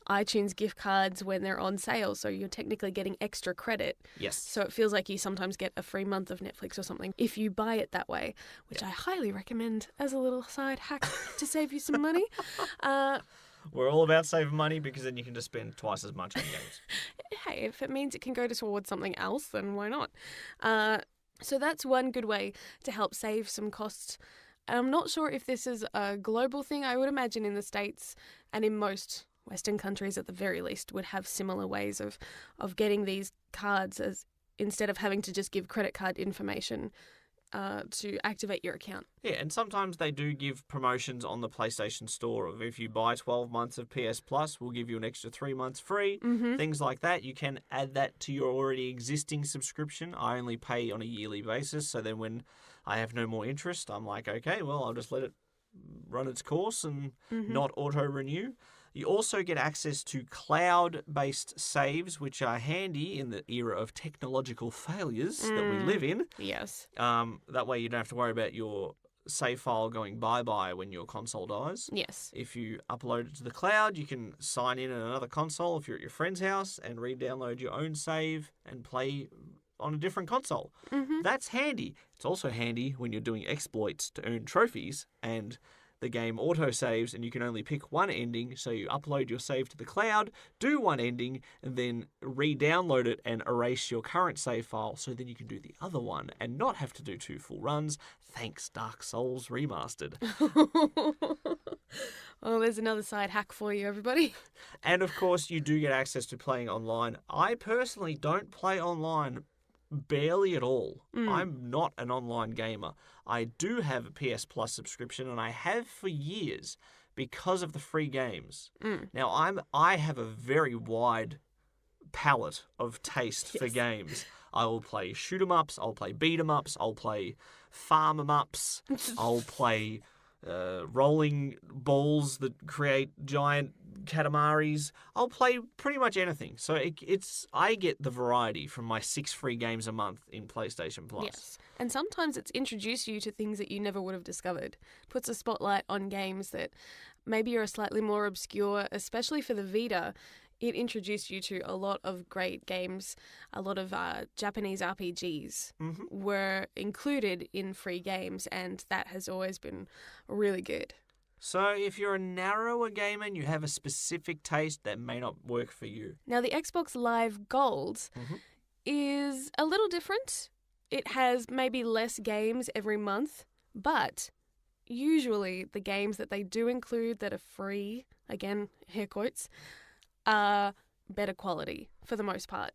Speaker 2: iTunes gift cards when they're on sale, so you're technically getting extra credit.
Speaker 1: Yes.
Speaker 2: So it feels like you sometimes get a free month of Netflix or something if you buy it that way, which I highly recommend as a little side hack to save you some money.
Speaker 1: We're all about saving money because then you can just spend twice as much on games.
Speaker 2: Hey, if it means it can go towards something else, then why not? So that's one good way to help save some costs. I'm not sure if this is a global thing. I would imagine in the States and in most Western countries at the very least would have similar ways of getting these cards as instead of having to just give credit card information to activate your account.
Speaker 1: Yeah, and sometimes they do give promotions on the PlayStation Store of if you buy 12 months of PS Plus, we'll give you an extra 3 months free, things like that. You can add that to your already existing subscription. I only pay on a yearly basis, so then when I have no more interest, I'm like, okay, well, I'll just let it run its course and not auto-renew. You also get access to cloud-based saves, which are handy in the era of technological failures that we live in.
Speaker 2: Yes.
Speaker 1: That way you don't have to worry about your save file going bye-bye when your console dies.
Speaker 2: Yes.
Speaker 1: If you upload it to the cloud, you can sign in another console if you're at your friend's house and re-download your own save and play on a different console.
Speaker 2: Mm-hmm.
Speaker 1: That's handy. It's also handy when you're doing exploits to earn trophies and the game auto-saves and you can only pick one ending, so you upload your save to the cloud, do one ending, and then re-download it and erase your current save file so then you can do the other one and not have to do 2 full runs. Thanks, Dark Souls Remastered.
Speaker 2: Oh, there's another side hack for you, everybody.
Speaker 1: And of course, you do get access to playing online. I personally don't play online barely at all. I'm not an online gamer. I do have a PS Plus subscription, and I have for years because of the free games. Now, I have a very wide palette of taste for games. I will play shoot 'em ups, I'll play beat 'em ups, I'll play farm 'em ups, I'll play rolling balls that create giant catamaris. I'll play pretty much anything. So I get the variety from my 6 free games a month in PlayStation Plus.
Speaker 2: Yes. And sometimes it's introduced you to things that you never would have discovered. Puts a spotlight on games that maybe are slightly more obscure, especially for the Vita. It introduced you to a lot of great games. A lot of Japanese RPGs were included in free games, and that has always been really good.
Speaker 1: So if you're a narrower gamer and you have a specific taste, that may not work for you.
Speaker 2: Now, the Xbox Live Gold is a little different. It has maybe less games every month, but usually the games that they do include that are free, again, hair quotes, are better quality for the most part.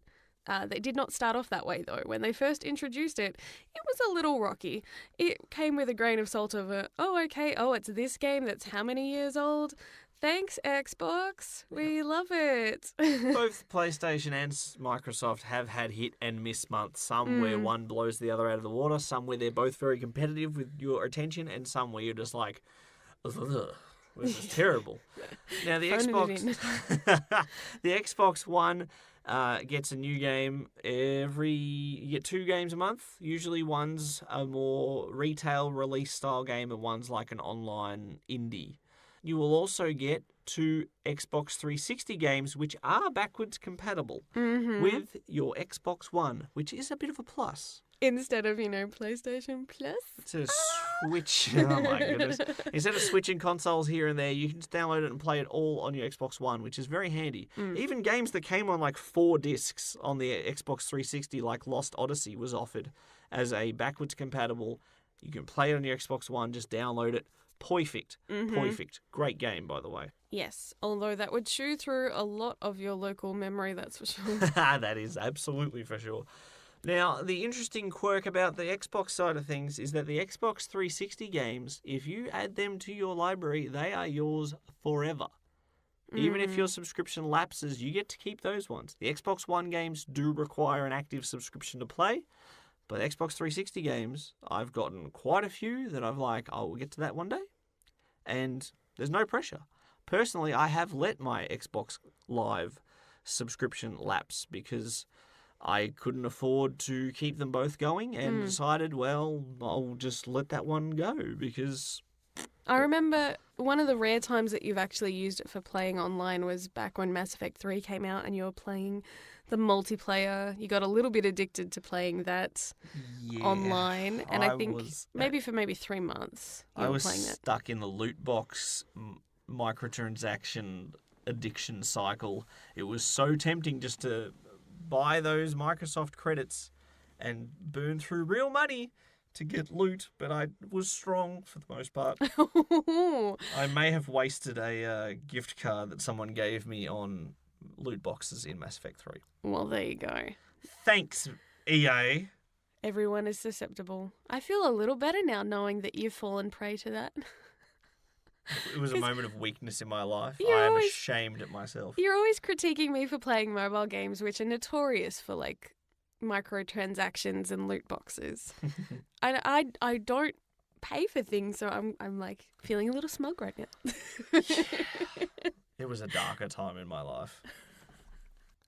Speaker 2: They did not start off that way, though. When they first introduced it, it was a little rocky. It came with a grain of salt of it's this game that's how many years old? Thanks, Xbox. We love it.
Speaker 1: Both PlayStation and Microsoft have had hit and miss months. Some where one blows the other out of the water, some where they're both very competitive with your attention, and some where you're just like, ugh. This is terrible. Now the Xbox One gets a new game you get 2 games a month. Usually one's a more retail release style game and one's like an online indie. You will also get 2 Xbox 360 games which are backwards compatible with your Xbox One, which is a bit of a plus.
Speaker 2: Instead of, PlayStation Plus.
Speaker 1: To switch, oh my goodness. Instead of switching consoles here and there, you can just download it and play it all on your Xbox One, which is very handy. Even games that came on like 4 discs on the Xbox 360, like Lost Odyssey, was offered as a backwards compatible. You can play it on your Xbox One, just download it. Perfect. Perfect. Great game, by the way.
Speaker 2: Yes, although that would chew through a lot of your local memory, that's for sure.
Speaker 1: That is absolutely for sure. Now, the interesting quirk about the Xbox side of things is that the Xbox 360 games, if you add them to your library, they are yours forever. Even if your subscription lapses, you get to keep those ones. The Xbox One games do require an active subscription to play, but Xbox 360 games, I've gotten quite a few that I've I'll get to that one day, and there's no pressure. Personally, I have let my Xbox Live subscription lapse because I couldn't afford to keep them both going and decided, I'll just let that one go because...
Speaker 2: I remember one of the rare times that you've actually used it for playing online was back when Mass Effect 3 came out and you were playing the multiplayer. You got a little bit addicted to playing that online. And I think maybe for 3 months you were playing that. I was
Speaker 1: stuck in the loot box microtransaction addiction cycle. It was so tempting just to buy those Microsoft credits and burn through real money to get loot, but I was strong for the most part. I may have wasted a gift card that someone gave me on loot boxes in Mass Effect 3.
Speaker 2: Well, there you go.
Speaker 1: Thanks, EA.
Speaker 2: Everyone is susceptible. I feel a little better now knowing that you've fallen prey to that.
Speaker 1: It was a moment of weakness in my life. I am ashamed at myself.
Speaker 2: You're always critiquing me for playing mobile games, which are notorious for, microtransactions and loot boxes. I don't pay for things, so I'm feeling a little smug right now.
Speaker 1: It was a darker time in my life.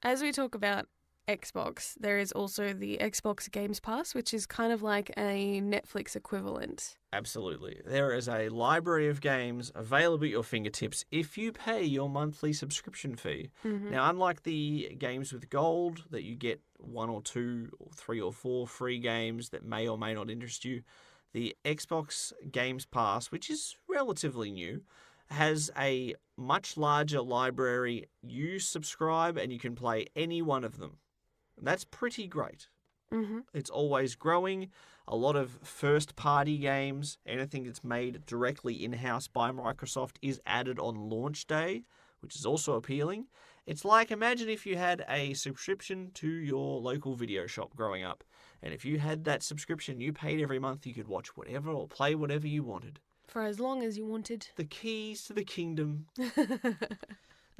Speaker 2: As we talk about Xbox, there is also the Xbox Games Pass, which is kind of like a Netflix equivalent.
Speaker 1: Absolutely. There is a library of games available at your fingertips if you pay your monthly subscription fee.
Speaker 2: Mm-hmm.
Speaker 1: Now, unlike the games with gold that you get 1 or 2 or 3 or 4 free games that may or may not interest you, the Xbox Games Pass, which is relatively new, has a much larger library. You subscribe and you can play any one of them. That's pretty great.
Speaker 2: Mm-hmm.
Speaker 1: It's always growing. A lot of first-party games, anything that's made directly in-house by Microsoft is added on launch day, which is also appealing. It's like, imagine if you had a subscription to your local video shop growing up. And if you had that subscription, you paid every month, you could watch whatever or play whatever you wanted.
Speaker 2: For as long as you wanted.
Speaker 1: The keys to the kingdom.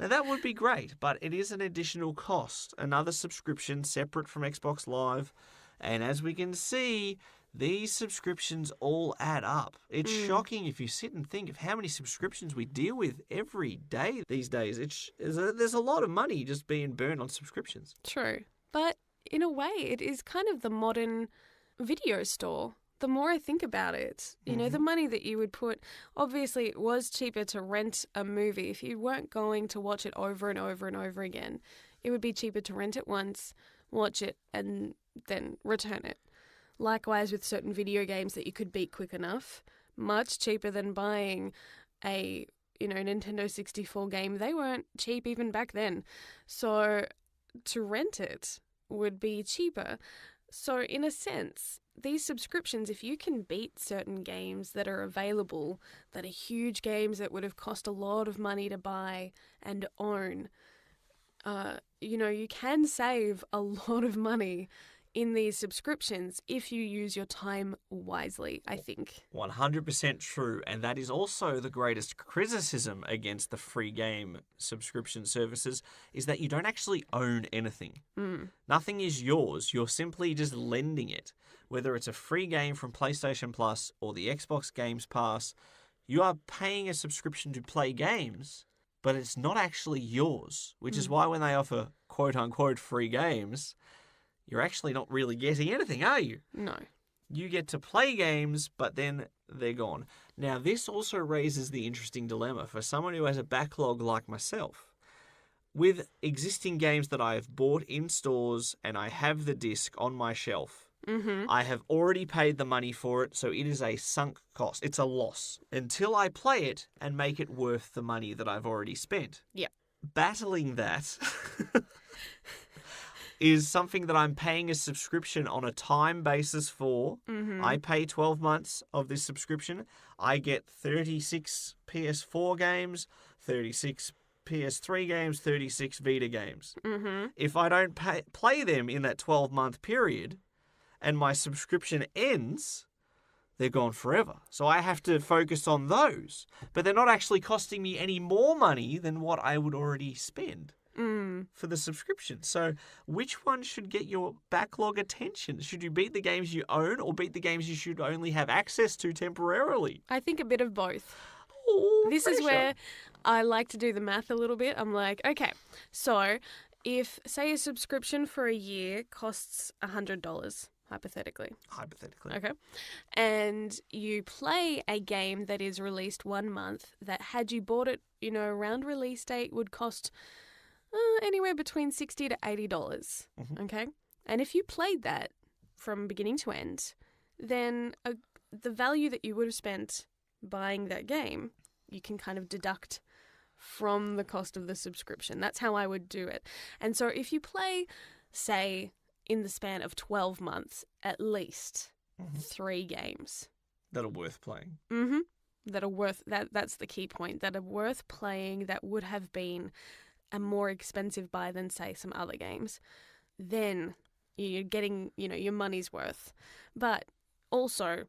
Speaker 1: Now, that would be great, but it is an additional cost, another subscription separate from Xbox Live. And as we can see, these subscriptions all add up. It's shocking if you sit and think of how many subscriptions we deal with every day these days. There's a lot of money just being burned on subscriptions.
Speaker 2: True. But in a way, it is kind of the modern video store. The more I think about it, you know, the money that you would put, obviously it was cheaper to rent a movie. If you weren't going to watch it over and over and over again, it would be cheaper to rent it once, watch it, and then return it. Likewise with certain video games that you could beat quick enough, much cheaper than buying a, Nintendo 64 game. They weren't cheap even back then. So to rent it would be cheaper. So in a sense, these subscriptions, if you can beat certain games that are available, that are huge games that would have cost a lot of money to buy and own, you can save a lot of money in these subscriptions if you use your time wisely, I think.
Speaker 1: 100% true, and that is also the greatest criticism against the free game subscription services, is that you don't actually own anything. Nothing is yours. You're simply just lending it. Whether it's a free game from PlayStation Plus or the Xbox Games Pass, you are paying a subscription to play games, but it's not actually yours, which is why when they offer quote-unquote free games, you're actually not really getting anything, are you?
Speaker 2: No.
Speaker 1: You get to play games, but then they're gone. Now, this also raises the interesting dilemma for someone who has a backlog like myself. With existing games that I have bought in stores and I have the disc on my shelf, I have already paid the money for it, so it is a sunk cost. It's a loss until I play it and make it worth the money that I've already spent.
Speaker 2: Yep.
Speaker 1: Battling that is something that I'm paying a subscription on a time basis for. I pay 12 months of this subscription. I get 36 PS4 games, 36 PS3 games, 36 Vita games. If I don't play them in that 12-month period and my subscription ends, they're gone forever. So I have to focus on those. But they're not actually costing me any more money than what I would already spend for the subscription. So which one should get your backlog attention? Should you beat the games you own or beat the games you should only have access to temporarily?
Speaker 2: I think a bit of both.
Speaker 1: Oh,
Speaker 2: this is where I like to do the math a little bit. I'm like, okay, so if, say, a subscription for a year costs $100, hypothetically. Okay. And you play a game that is released 1 month that had you bought it, around release date would cost anywhere between $60 to $80. Okay. And if you played that from beginning to end, then the value that you would have spent buying that game, you can kind of deduct from the cost of the subscription. That's how I would do it. And so if you play, say, in the span of 12 months, at least 3 games
Speaker 1: that are worth playing.
Speaker 2: That are worth that's the key point, that are worth playing, that would have been a more expensive buy than, say, some other games, then you're getting, your money's worth. But also,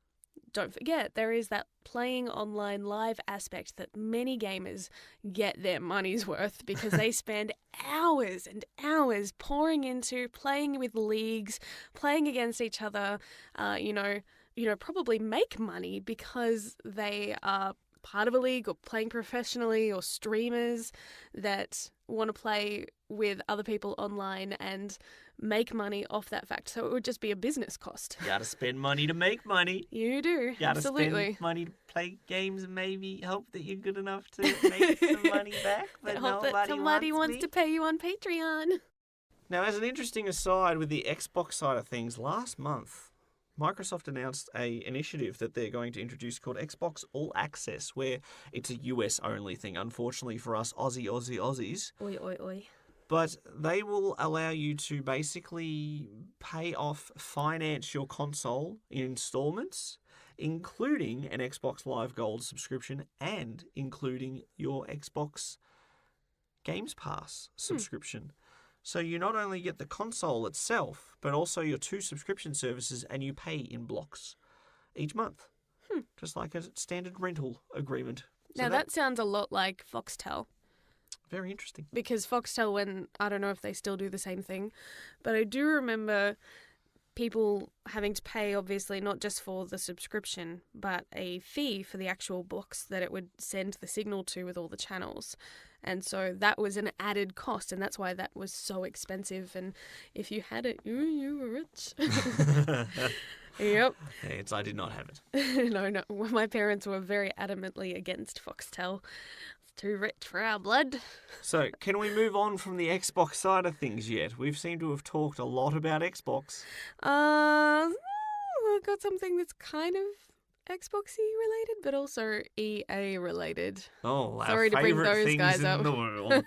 Speaker 2: don't forget, there is that playing online live aspect that many gamers get their money's worth because they spend hours and hours pouring into playing with leagues, playing against each other, probably make money because they are part of a league or playing professionally, or streamers that want to play with other people online and make money off that fact. So it would just be a business cost.
Speaker 1: You gotta spend money to make money.
Speaker 2: You do,
Speaker 1: You gotta
Speaker 2: absolutely.
Speaker 1: spend money to play games and maybe hope that you're good enough to make some money back, but
Speaker 2: I hope that somebody wants to pay you on Patreon.
Speaker 1: Now, as an interesting aside with the Xbox side of things, last month, Microsoft announced a initiative that they're going to introduce called Xbox All Access, where it's a US-only thing, unfortunately for us Aussies.
Speaker 2: Oi, oi, oi.
Speaker 1: But they will allow you to basically finance your console in installments, including an Xbox Live Gold subscription and including your Xbox Games Pass subscription. So you not only get the console itself, but also your 2 subscription services, and you pay in blocks each month, just like a standard rental agreement. So
Speaker 2: Now that sounds a lot like Foxtel.
Speaker 1: Very interesting.
Speaker 2: Because Foxtel, I don't know if they still do the same thing, but I do remember people having to pay, obviously, not just for the subscription, but a fee for the actual box that it would send the signal to with all the channels. And so that was an added cost, and that's why that was so expensive. And if you had it, you were rich. Yep.
Speaker 1: I did not have it.
Speaker 2: No. My parents were very adamantly against Foxtel. It's too rich for our blood.
Speaker 1: So, can we move on from the Xbox side of things yet? We've seemed to have talked a lot about Xbox.
Speaker 2: I've got something that's kind of Xboxy related, but also EA related.
Speaker 1: Oh,
Speaker 2: Sorry to bring those
Speaker 1: things
Speaker 2: guys
Speaker 1: in
Speaker 2: up.
Speaker 1: the world.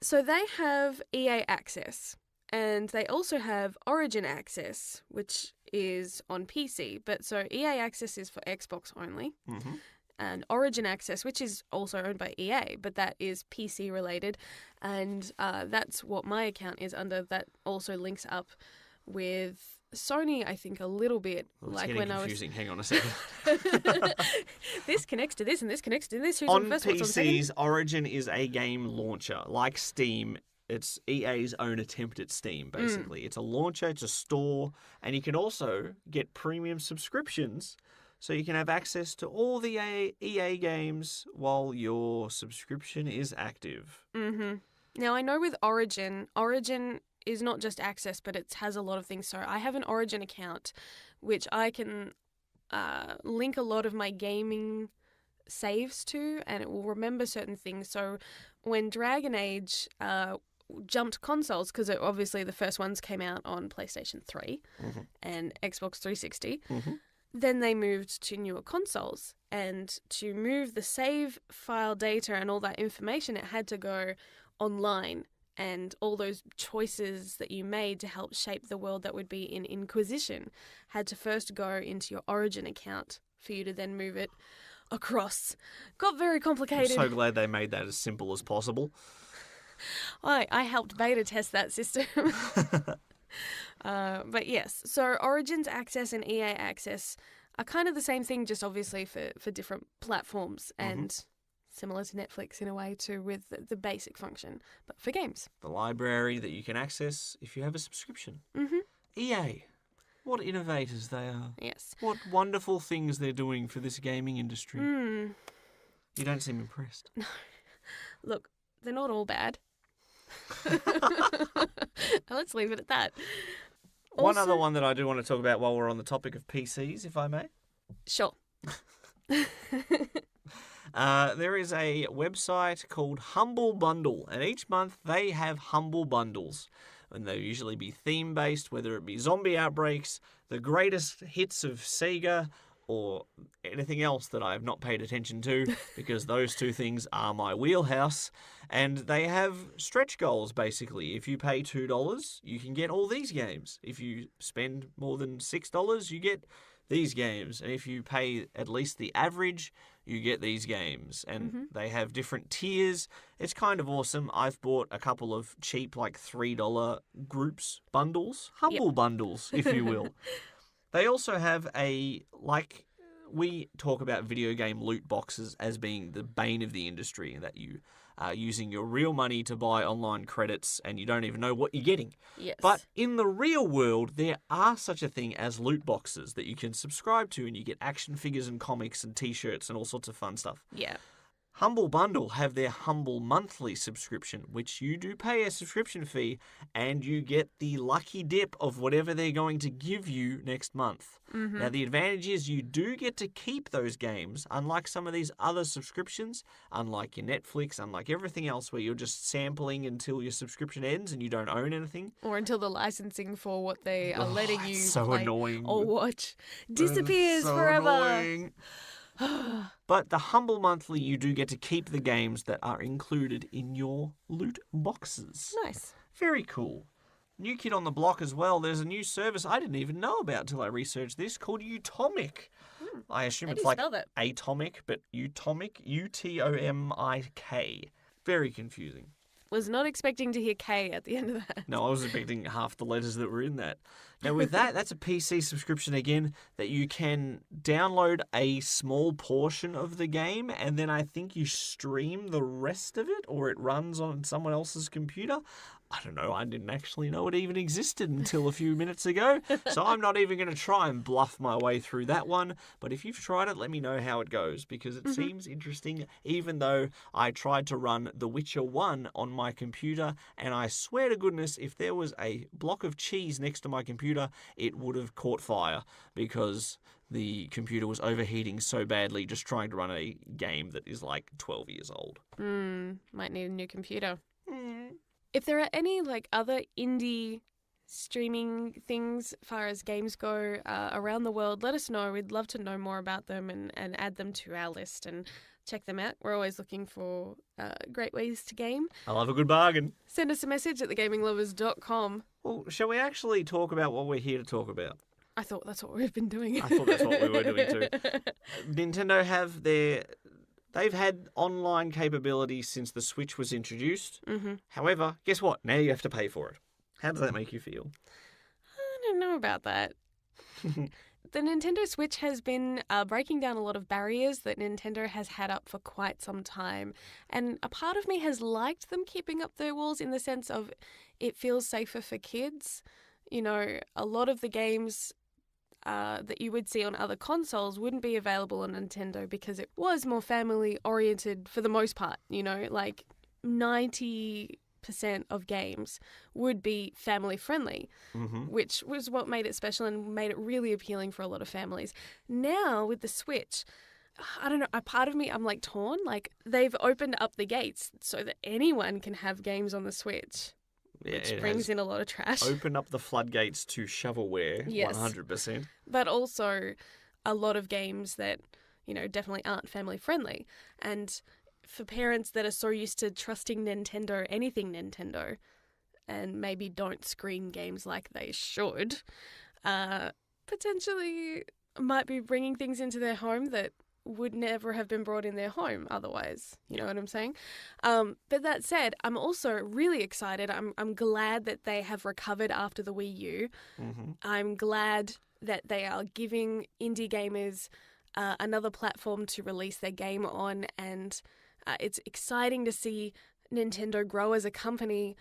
Speaker 2: So they have EA Access, and they also have Origin Access, which is on PC. But so EA Access is for Xbox only.
Speaker 1: Mm-hmm.
Speaker 2: And Origin Access, which is also owned by EA, but that is PC related. And that's what my account is under. That also links up with Sony, I think, a little bit.
Speaker 1: Well, it's
Speaker 2: like
Speaker 1: getting
Speaker 2: when
Speaker 1: confusing. Hang on a second.
Speaker 2: This connects to this and this connects to this. Who's
Speaker 1: On
Speaker 2: on first, what's on second?
Speaker 1: PCs, Origin is a game launcher. Like Steam, it's EA's own attempt at Steam, basically. It's a launcher, it's a store, and you can also get premium subscriptions, so you can have access to all the EA games while your subscription is active.
Speaker 2: Mm-hmm. Now, I know with Origin is not just access, but it has a lot of things. So I have an Origin account, which I can link a lot of my gaming saves to, and it will remember certain things. So when Dragon Age jumped consoles, because obviously the first ones came out on PlayStation 3 and Xbox 360, then they moved to newer consoles. And to move the save file data and all that information, it had to go online. And all those choices that you made to help shape the world that would be in Inquisition had to first go into your Origin account for you to then move it across. Got very
Speaker 1: I'm
Speaker 2: complicated.
Speaker 1: so glad they made that as simple as possible.
Speaker 2: I helped beta test that system. But yes, so Origin's Access and EA Access are kind of the same thing, just obviously for different platforms and similar to Netflix in a way too, with the basic function, but for games.
Speaker 1: The library that you can access if you have a subscription.
Speaker 2: Mm-hmm.
Speaker 1: EA, what innovators they are.
Speaker 2: Yes.
Speaker 1: What wonderful things they're doing for this gaming industry.
Speaker 2: Mm.
Speaker 1: You don't seem impressed.
Speaker 2: Look, they're not all bad. Let's leave it at that.
Speaker 1: One
Speaker 2: Also-
Speaker 1: other one that I do want to talk about while we're on the topic of PCs, if I may.
Speaker 2: Sure.
Speaker 1: There is a website called Humble Bundle, and each month they have Humble Bundles. And they'll usually be theme-based, whether it be zombie outbreaks, the greatest hits of Sega, or anything else that I have not paid attention to, because those two things are my wheelhouse. And they have stretch goals, basically. If you pay $2, you can get all these games. If you spend more than $6, you get these games. And if you pay at least the average, you get these games. And they have different tiers. It's kind of awesome. I've bought a couple of cheap, like $3 groups, bundles, humble bundles, if you will. They also have a, like we talk about video game loot boxes as being the bane of the industry, and that you are using your real money to buy online credits and you don't even know what you're getting.
Speaker 2: Yes.
Speaker 1: But in the real world, there are such a thing as loot boxes that you can subscribe to, and you get action figures and comics and t-shirts and all sorts of fun stuff.
Speaker 2: Yeah.
Speaker 1: Humble Bundle have their Humble Monthly subscription, which you do pay a subscription fee, and you get the lucky dip of whatever they're going to give you next month. Now, the advantage is you do get to keep those games, unlike some of these other subscriptions, unlike your Netflix, unlike everything else where you're just sampling until your subscription ends and you don't own anything.
Speaker 2: Or until the licensing for what they are letting you
Speaker 1: it's so
Speaker 2: play
Speaker 1: annoying.
Speaker 2: or watch disappears
Speaker 1: So
Speaker 2: forever.
Speaker 1: annoying. But the Humble Monthly, you do get to keep the games that are included in your loot boxes.
Speaker 2: Nice.
Speaker 1: Very cool. New kid on the block as well. There's a new service I didn't even know about till I researched this called Utomic. I assume
Speaker 2: How do
Speaker 1: it's
Speaker 2: you
Speaker 1: like
Speaker 2: spell that?
Speaker 1: atomic, but Utomic, Utomik. Very confusing.
Speaker 2: Was not expecting to hear K at the end of that.
Speaker 1: No, I was expecting half the letters that were in that. Now, with that, that's a PC subscription again that you can download a small portion of the game, and then I think you stream the rest of it, or it runs on someone else's computer. I don't know. I didn't actually know it even existed until a few minutes ago, so I'm not even going to try and bluff my way through that one. But if you've tried it, let me know how it goes, because it seems interesting, even though I tried to run The Witcher 1 on my computer, and I swear to goodness, if there was a block of cheese next to my computer, it would have caught fire, because the computer was overheating so badly just trying to run a game that is like 12 years old.
Speaker 2: Might need a new computer. If there are any other indie streaming things as far as games go around the world, let us know. We'd love to know more about them and add them to our list and check them out. We're always looking for great ways to game.
Speaker 1: I love a good bargain.
Speaker 2: Send us a message at thegaminglovers.com.
Speaker 1: Well, shall we actually talk about what we're here to talk about?
Speaker 2: I thought that's what we've been doing.
Speaker 1: I thought that's what we were doing too. Nintendo have they've had online capabilities since the Switch was introduced. However, guess what? Now you have to pay for it. How does that make you feel?
Speaker 2: I don't know about that. The Nintendo Switch has been breaking down a lot of barriers that Nintendo has had up for quite some time. And a part of me has liked them keeping up their walls in the sense of it feels safer for kids. You know, a lot of the games that you would see on other consoles wouldn't be available on Nintendo because it was more family oriented for the most part. You know, 90% of games would be family friendly, which was what made it special and made it really appealing for a lot of families. Now with the Switch, I don't know, a part of me, I'm torn. They've opened up the gates so that anyone can have games on the Switch.
Speaker 1: Yeah,
Speaker 2: Which brings in a lot of trash.
Speaker 1: Open up the floodgates to shovelware,
Speaker 2: Yes.
Speaker 1: 100%.
Speaker 2: But also a lot of games that, definitely aren't family friendly. And for parents that are so used to trusting Nintendo, anything Nintendo, and maybe don't screen games like they should, potentially might be bringing things into their home that would never have been brought in their home otherwise. You know what I'm saying? But that said, I'm also really excited. I'm glad that they have recovered after the Wii U. I'm glad that they are giving indie gamers another platform to release their game on, and it's exciting to see Nintendo grow as a company,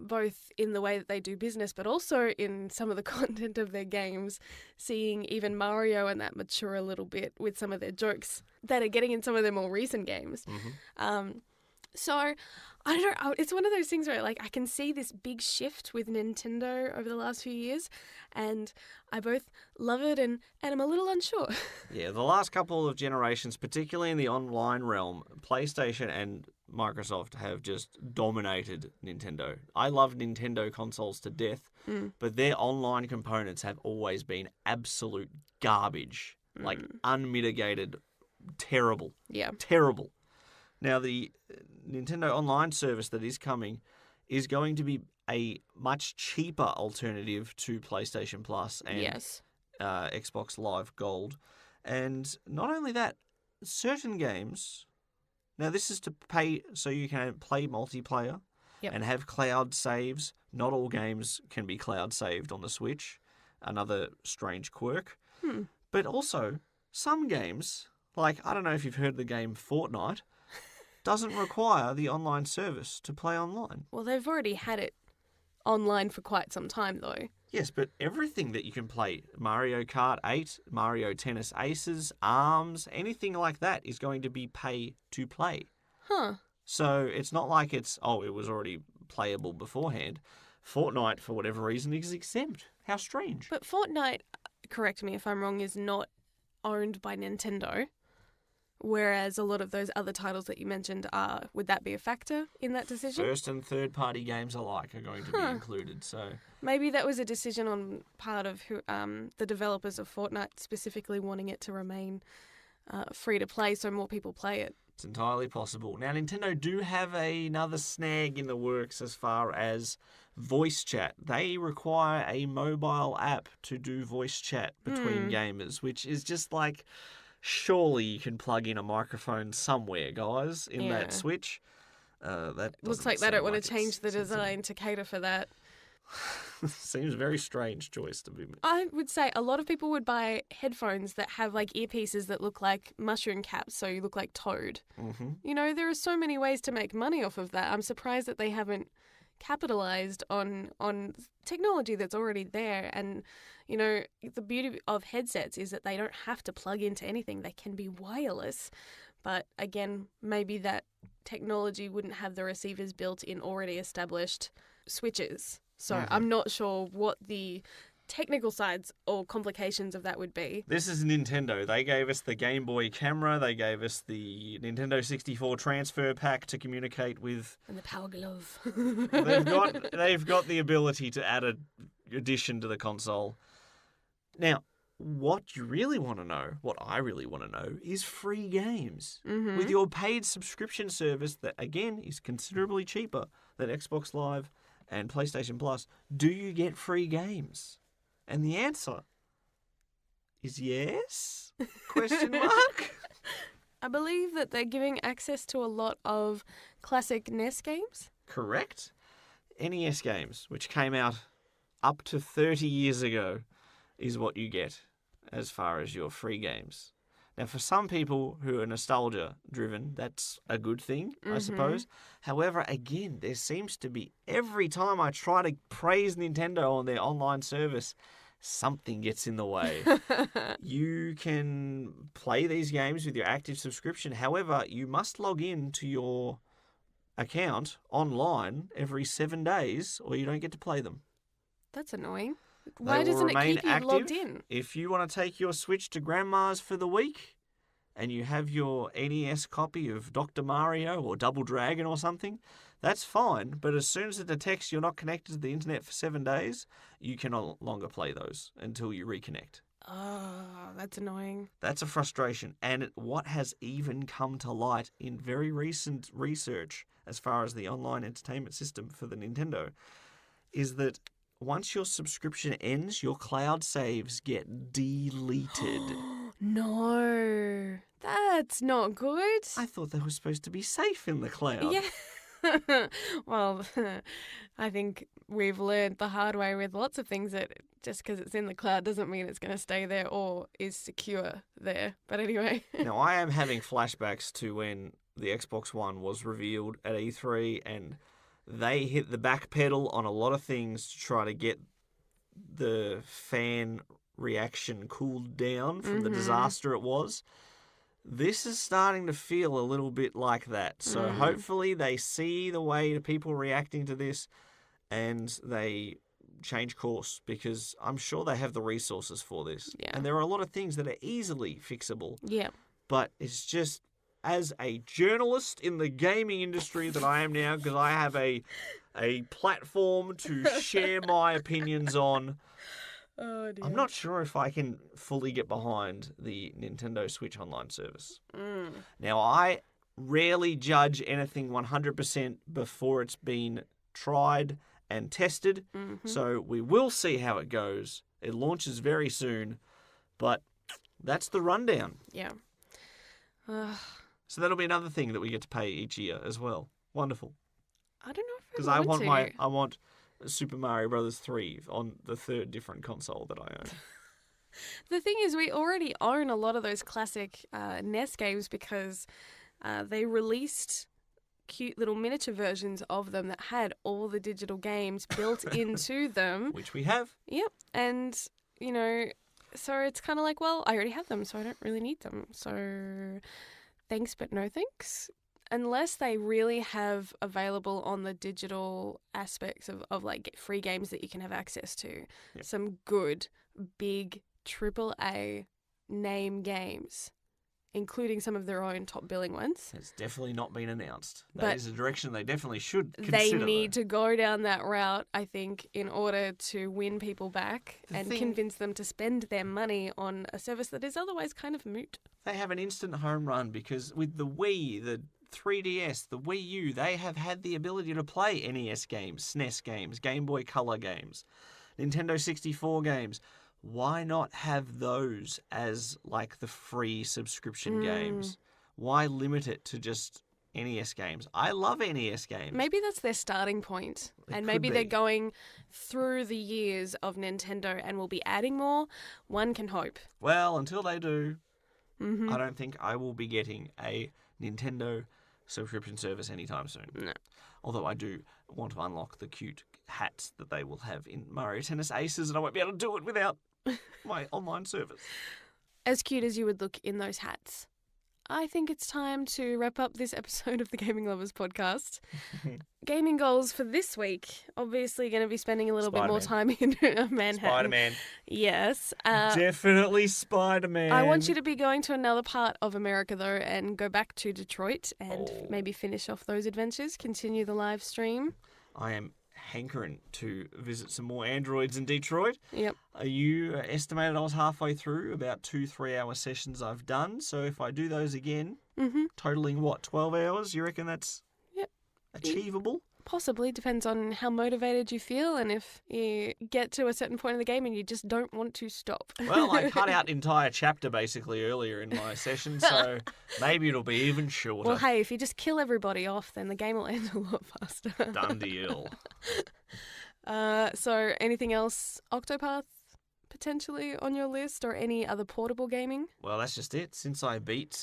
Speaker 2: both in the way that they do business, but also in some of the content of their games, seeing even Mario and that mature a little bit with some of their jokes that are getting in some of their more recent games. So, I don't know, it's one of those things where I can see this big shift with Nintendo over the last few years, and I both love it and I'm a little unsure.
Speaker 1: Yeah, the last couple of generations, particularly in the online realm, PlayStation and Microsoft have just dominated Nintendo. I love Nintendo consoles to death, but their online components have always been absolute garbage. Unmitigated, terrible.
Speaker 2: Yeah.
Speaker 1: Terrible. Now, the Nintendo Online service that is coming is going to be a much cheaper alternative to PlayStation Plus and Xbox Live Gold. And not only that, certain games... Now, this is to pay so you can play multiplayer and have cloud saves. Not all games can be cloud saved on the Switch. Another strange quirk. But also, Some games, like, I don't know if you've heard the game Fortnite, doesn't require the online service to play online.
Speaker 2: Well, they've already had it online for quite some time, though.
Speaker 1: Yes, but everything that you can play, Mario Kart 8, Mario Tennis Aces, ARMS, anything like that is going to be pay to play.
Speaker 2: Huh.
Speaker 1: So it's not like it was already playable beforehand. Fortnite, for whatever reason, is exempt. How strange.
Speaker 2: But Fortnite, correct me if I'm wrong, is not owned by Nintendo, whereas a lot of those other titles that you mentioned are. Would that be a factor in that decision?
Speaker 1: First and third party games alike are going to be included. So
Speaker 2: maybe that was a decision on part of the developers of Fortnite specifically wanting it to remain free to play so more people play it.
Speaker 1: it's entirely possible. Now, Nintendo do have another snag in the works as far as voice chat. They require a mobile app to do voice chat between gamers, which is just like, surely you can plug in a microphone somewhere, guys, in that Switch. That
Speaker 2: looks like they don't want to change the design to cater for that.
Speaker 1: Seems a very strange choice to be made.
Speaker 2: I would say a lot of people would buy headphones that have like earpieces that look like mushroom caps, so you look like Toad.
Speaker 1: Mm-hmm.
Speaker 2: You know, there are so many ways to make money off of that. I'm surprised that they haven't capitalized on technology that's already there. And, you know, the beauty of headsets is that they don't have to plug into anything. They can be wireless. But again, maybe that technology wouldn't have the receivers built in already established switches. So I'm not sure what the technical sides or complications of that would be.
Speaker 1: This is Nintendo. They gave us the Game Boy camera. They gave us the Nintendo 64 transfer pack to communicate with.
Speaker 2: And the Power Glove.
Speaker 1: They've got the ability to add an addition to the console. Now, what you really want to know, what I really want to know, is free games.
Speaker 2: Mm-hmm.
Speaker 1: With your paid subscription service that, again, is considerably cheaper than Xbox Live and PlayStation Plus, do you get free games? And the answer is yes? Question mark?
Speaker 2: I believe that they're giving access to a lot of classic NES games.
Speaker 1: Correct. NES games, which came out up to 30 years ago, is what you get as far as your free games. Now, for some people who are nostalgia-driven, that's a good thing, I suppose. However, again, there seems to be, every time I try to praise Nintendo on their online service, something gets in the way. You can play these games with your active subscription. However, you must log in to your account online every 7 days, or you don't get to play them.
Speaker 2: That's annoying.
Speaker 1: They
Speaker 2: Why
Speaker 1: will
Speaker 2: doesn't it
Speaker 1: remain
Speaker 2: keep you
Speaker 1: active.
Speaker 2: logged in?
Speaker 1: If you want to take your Switch to Grandma's for the week and you have your NES copy of Dr. Mario or Double Dragon or something, that's fine. But as soon as it detects you're not connected to the internet for 7 days, you can no longer play those until you reconnect.
Speaker 2: Oh, that's annoying.
Speaker 1: That's a frustration. And what has even come to light in very recent research as far as the online entertainment system for the Nintendo is that once your subscription ends, your cloud saves get deleted.
Speaker 2: No, that's not good.
Speaker 1: I thought they were supposed to be safe in the cloud.
Speaker 2: Yeah. Well, I think we've learned the hard way with lots of things that just because it's in the cloud doesn't mean it's going to stay there or is secure there. But anyway.
Speaker 1: Now, I am having flashbacks to when the Xbox One was revealed at E3 and they hit the back pedal on a lot of things to try to get the fan reaction cooled down from the disaster it was. This is starting to feel a little bit like that. So hopefully they see the way that people are reacting to this and they change course, because I'm sure they have the resources for this.
Speaker 2: Yeah.
Speaker 1: And there are a lot of things that are easily fixable.
Speaker 2: Yeah.
Speaker 1: But it's just, as a journalist in the gaming industry that I am now, because I have a platform to share my opinions on,
Speaker 2: Oh, dear.
Speaker 1: I'm not sure if I can fully get behind the Nintendo Switch online service. Now, I rarely judge anything 100% before it's been tried and tested, so we will see how it goes. It launches very soon, but that's the rundown.
Speaker 2: Yeah.
Speaker 1: So that'll be another thing that we get to pay each year as well. Wonderful.
Speaker 2: I don't know if
Speaker 1: Because
Speaker 2: I
Speaker 1: want Super Mario Brothers 3 on the third different console that I own.
Speaker 2: The thing is, we already own a lot of those classic NES games because they released cute little miniature versions of them that had all the digital games built into them.
Speaker 1: Which we have.
Speaker 2: Yep. And, you know, so it's kind of like, well, I already have them, so I don't really need them. So thanks, but no thanks. Unless they really have available on the digital aspects of like free games that you can have access to.
Speaker 1: Yep.
Speaker 2: Some good, big, AAA name games, including some of their own top billing ones.
Speaker 1: It's definitely not been announced. That
Speaker 2: But
Speaker 1: is a direction they definitely should
Speaker 2: They
Speaker 1: consider.
Speaker 2: need to go down that route, I think, in order to win people back and convince them to spend their money on a service that is otherwise kind of moot.
Speaker 1: They have an instant home run because with the Wii, the 3DS, the Wii U, they have had the ability to play NES games, SNES games, Game Boy Color games, Nintendo 64 games. Why not have those as like the free subscription games? Why limit it to just NES games? I love NES games.
Speaker 2: Maybe that's their starting point.
Speaker 1: It
Speaker 2: And
Speaker 1: could
Speaker 2: maybe they're
Speaker 1: be.
Speaker 2: going through the years of Nintendo and will be adding more. One can hope.
Speaker 1: Well, until they do, I don't think I will be getting a Nintendo subscription service anytime soon.
Speaker 2: No.
Speaker 1: Although I do want to unlock the cute hats that they will have in Mario Tennis Aces, and I won't be able to do it without my online service.
Speaker 2: As cute as you would look in those hats, I think it's time to wrap up this episode of the Gaming Lovers podcast. Gaming goals for this week. Obviously going to be spending a little bit more time in Manhattan.
Speaker 1: Spider-Man.
Speaker 2: Yes.
Speaker 1: Definitely Spider-Man.
Speaker 2: I want you to be going to another part of America, though, and go back to Detroit and maybe finish off those adventures, continue the live stream.
Speaker 1: I am hankering to visit some more androids in Detroit.
Speaker 2: Yep.
Speaker 1: You estimated I was halfway through, about 2-3 hour sessions I've done. So if I do those again, totaling what, 12 hours, you reckon that's achievable?
Speaker 2: Possibly. Depends on how motivated you feel and if you get to a certain point in the game and you just don't want to stop.
Speaker 1: Well, I cut out entire chapter basically earlier in my session, so maybe it'll be even shorter.
Speaker 2: Well, hey, if you just kill everybody off, then the game will end a lot faster.
Speaker 1: Done deal.
Speaker 2: So anything else Octopath potentially on your list or any other portable gaming?
Speaker 1: Well, that's just it. Since I beat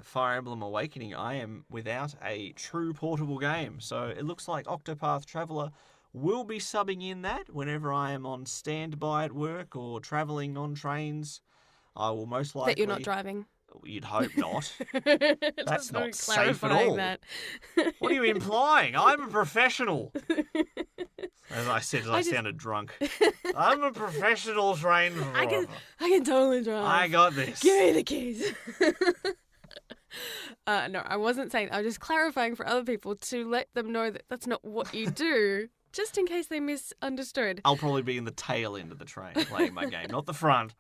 Speaker 1: Fire Emblem Awakening, I am without a true portable game. So it looks like Octopath Traveler will be subbing in that whenever I am on standby at work or travelling on trains. I will most likely...
Speaker 2: That you're not driving.
Speaker 1: You'd hope not. That's
Speaker 2: Just
Speaker 1: not safe at
Speaker 2: clarifying
Speaker 1: all.
Speaker 2: that.
Speaker 1: What are you implying? I'm a professional. As I said, I sounded drunk. I'm a professional train driver.
Speaker 2: I can totally drive.
Speaker 1: I got this.
Speaker 2: Give me the keys. No, I wasn't saying. I was just clarifying for other people to let them know that that's not what you do, just in case they misunderstood.
Speaker 1: I'll probably be in the tail end of the train playing my game, not the front.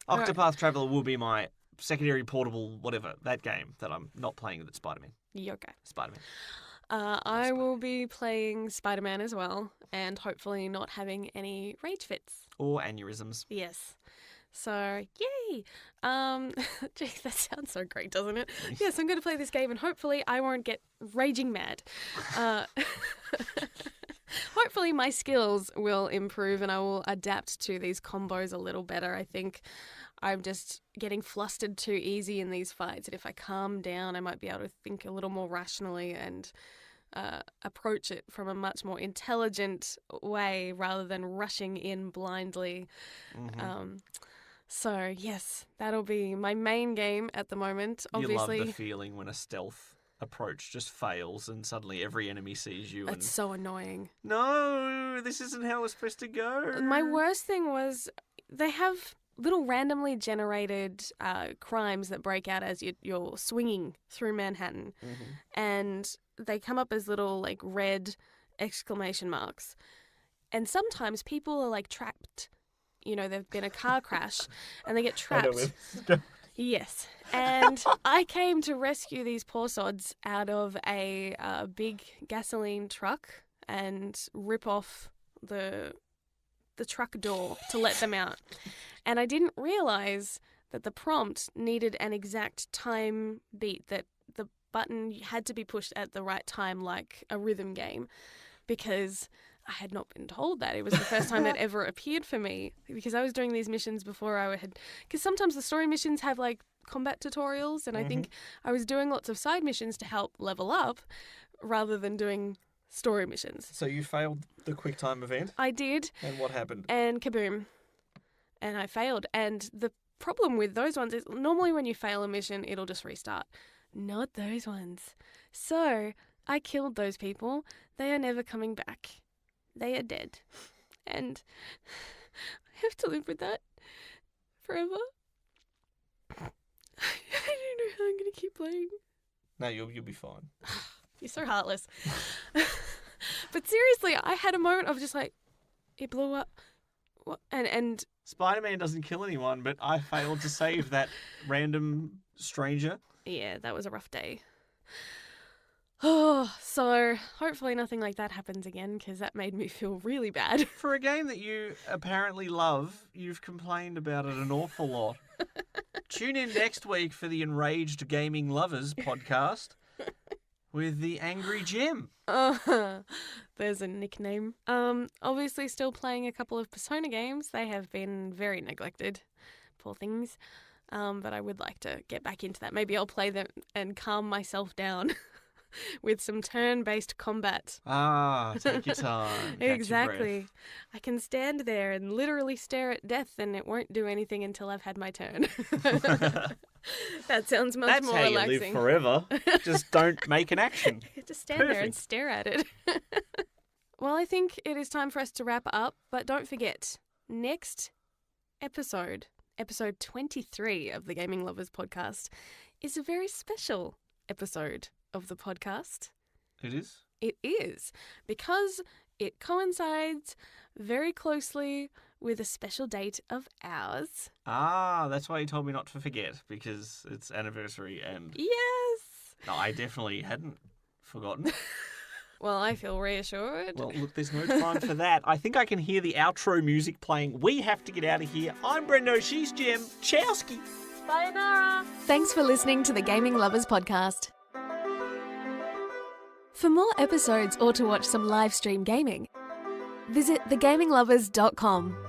Speaker 2: All right.
Speaker 1: Octopath Traveler will be my secondary portable, whatever, that game that I'm not playing with Spider-Man.
Speaker 2: Okay.
Speaker 1: Spider-Man.
Speaker 2: I will be playing Spider-Man as well, and hopefully not having any rage fits.
Speaker 1: Or aneurysms.
Speaker 2: Yes. So, yay! Gee, that sounds so great, doesn't it? Yes, I'm going to play this game, and hopefully I won't get raging mad. Hopefully my skills will improve, and I will adapt to these combos a little better. I think I'm just getting flustered too easy in these fights, and if I calm down, I might be able to think a little more rationally and approach it from a much more intelligent way rather than rushing in blindly. So, yes, that'll be my main game at the moment. Obviously,
Speaker 1: You love the feeling when a stealth approach just fails and suddenly every enemy sees you.
Speaker 2: It's so annoying.
Speaker 1: No, this isn't how we're supposed to go.
Speaker 2: My worst thing was they have little randomly generated crimes that break out as you're swinging through Manhattan. And they come up as little, like, red exclamation marks. And sometimes people are, like, trapped. You know, they've been a car crash and they get trapped. Yes. And I came to rescue these poor sods out of a big gasoline truck and rip off the truck door to let them out. And I didn't realise that the prompt needed an exact time beat, that the button had to be pushed at the right time like a rhythm game, because I had not been told that. It was the first time it ever appeared for me because I was doing these missions before I had... Because sometimes the story missions have like combat tutorials, and I think I was doing lots of side missions to help level up rather than doing story missions.
Speaker 1: So you failed the QuickTime event?
Speaker 2: I did.
Speaker 1: And what happened?
Speaker 2: And kaboom. And I failed. And the problem with those ones is normally when you fail a mission, it'll just restart. Not those ones. So I killed those people. They are never coming back. They are dead. And I have to live with that forever. I don't know how I'm going to keep playing.
Speaker 1: No, you'll be fine.
Speaker 2: You're so heartless. But seriously, I had a moment of just like, it blew up. What? And
Speaker 1: Spider-Man doesn't kill anyone, but I failed to save that random stranger.
Speaker 2: yeah, that was a rough day. Oh, so hopefully nothing like that happens again because that made me feel really bad.
Speaker 1: For a game that you apparently love, you've complained about it an awful lot. Tune in next week for the Enraged Gaming Lovers podcast with the Angry Jem.
Speaker 2: There's a nickname. Obviously still playing a couple of Persona games. They have been very neglected. Poor things. But I would like to get back into that. Maybe I'll play them and calm myself down with some turn-based combat.
Speaker 1: Take your time.
Speaker 2: Exactly. I can stand there and literally stare at death and it won't do anything until I've had my turn. That sounds much more relaxing.
Speaker 1: That's how you live forever. Just don't make an action.
Speaker 2: Just stand there and stare at it. Well, I think it is time for us to wrap up, but don't forget, next episode 23 of the Gaming Lovers podcast, is a very special episode of the podcast.
Speaker 1: It is?
Speaker 2: It is, because it coincides very closely with a special date of ours.
Speaker 1: That's why you told me not to forget, because it's anniversary and...
Speaker 2: Yes!
Speaker 1: No, I definitely hadn't forgotten.
Speaker 2: Well, I feel reassured.
Speaker 1: Well, look, there's no time for that. I think I can hear the outro music playing. We have to get out of here. I'm Brendo, she's Jem. Chowski!
Speaker 2: Bye, Nara!
Speaker 3: Thanks for listening to the Gaming Lovers podcast. For more episodes or to watch some live stream gaming, visit thegaminglovers.com.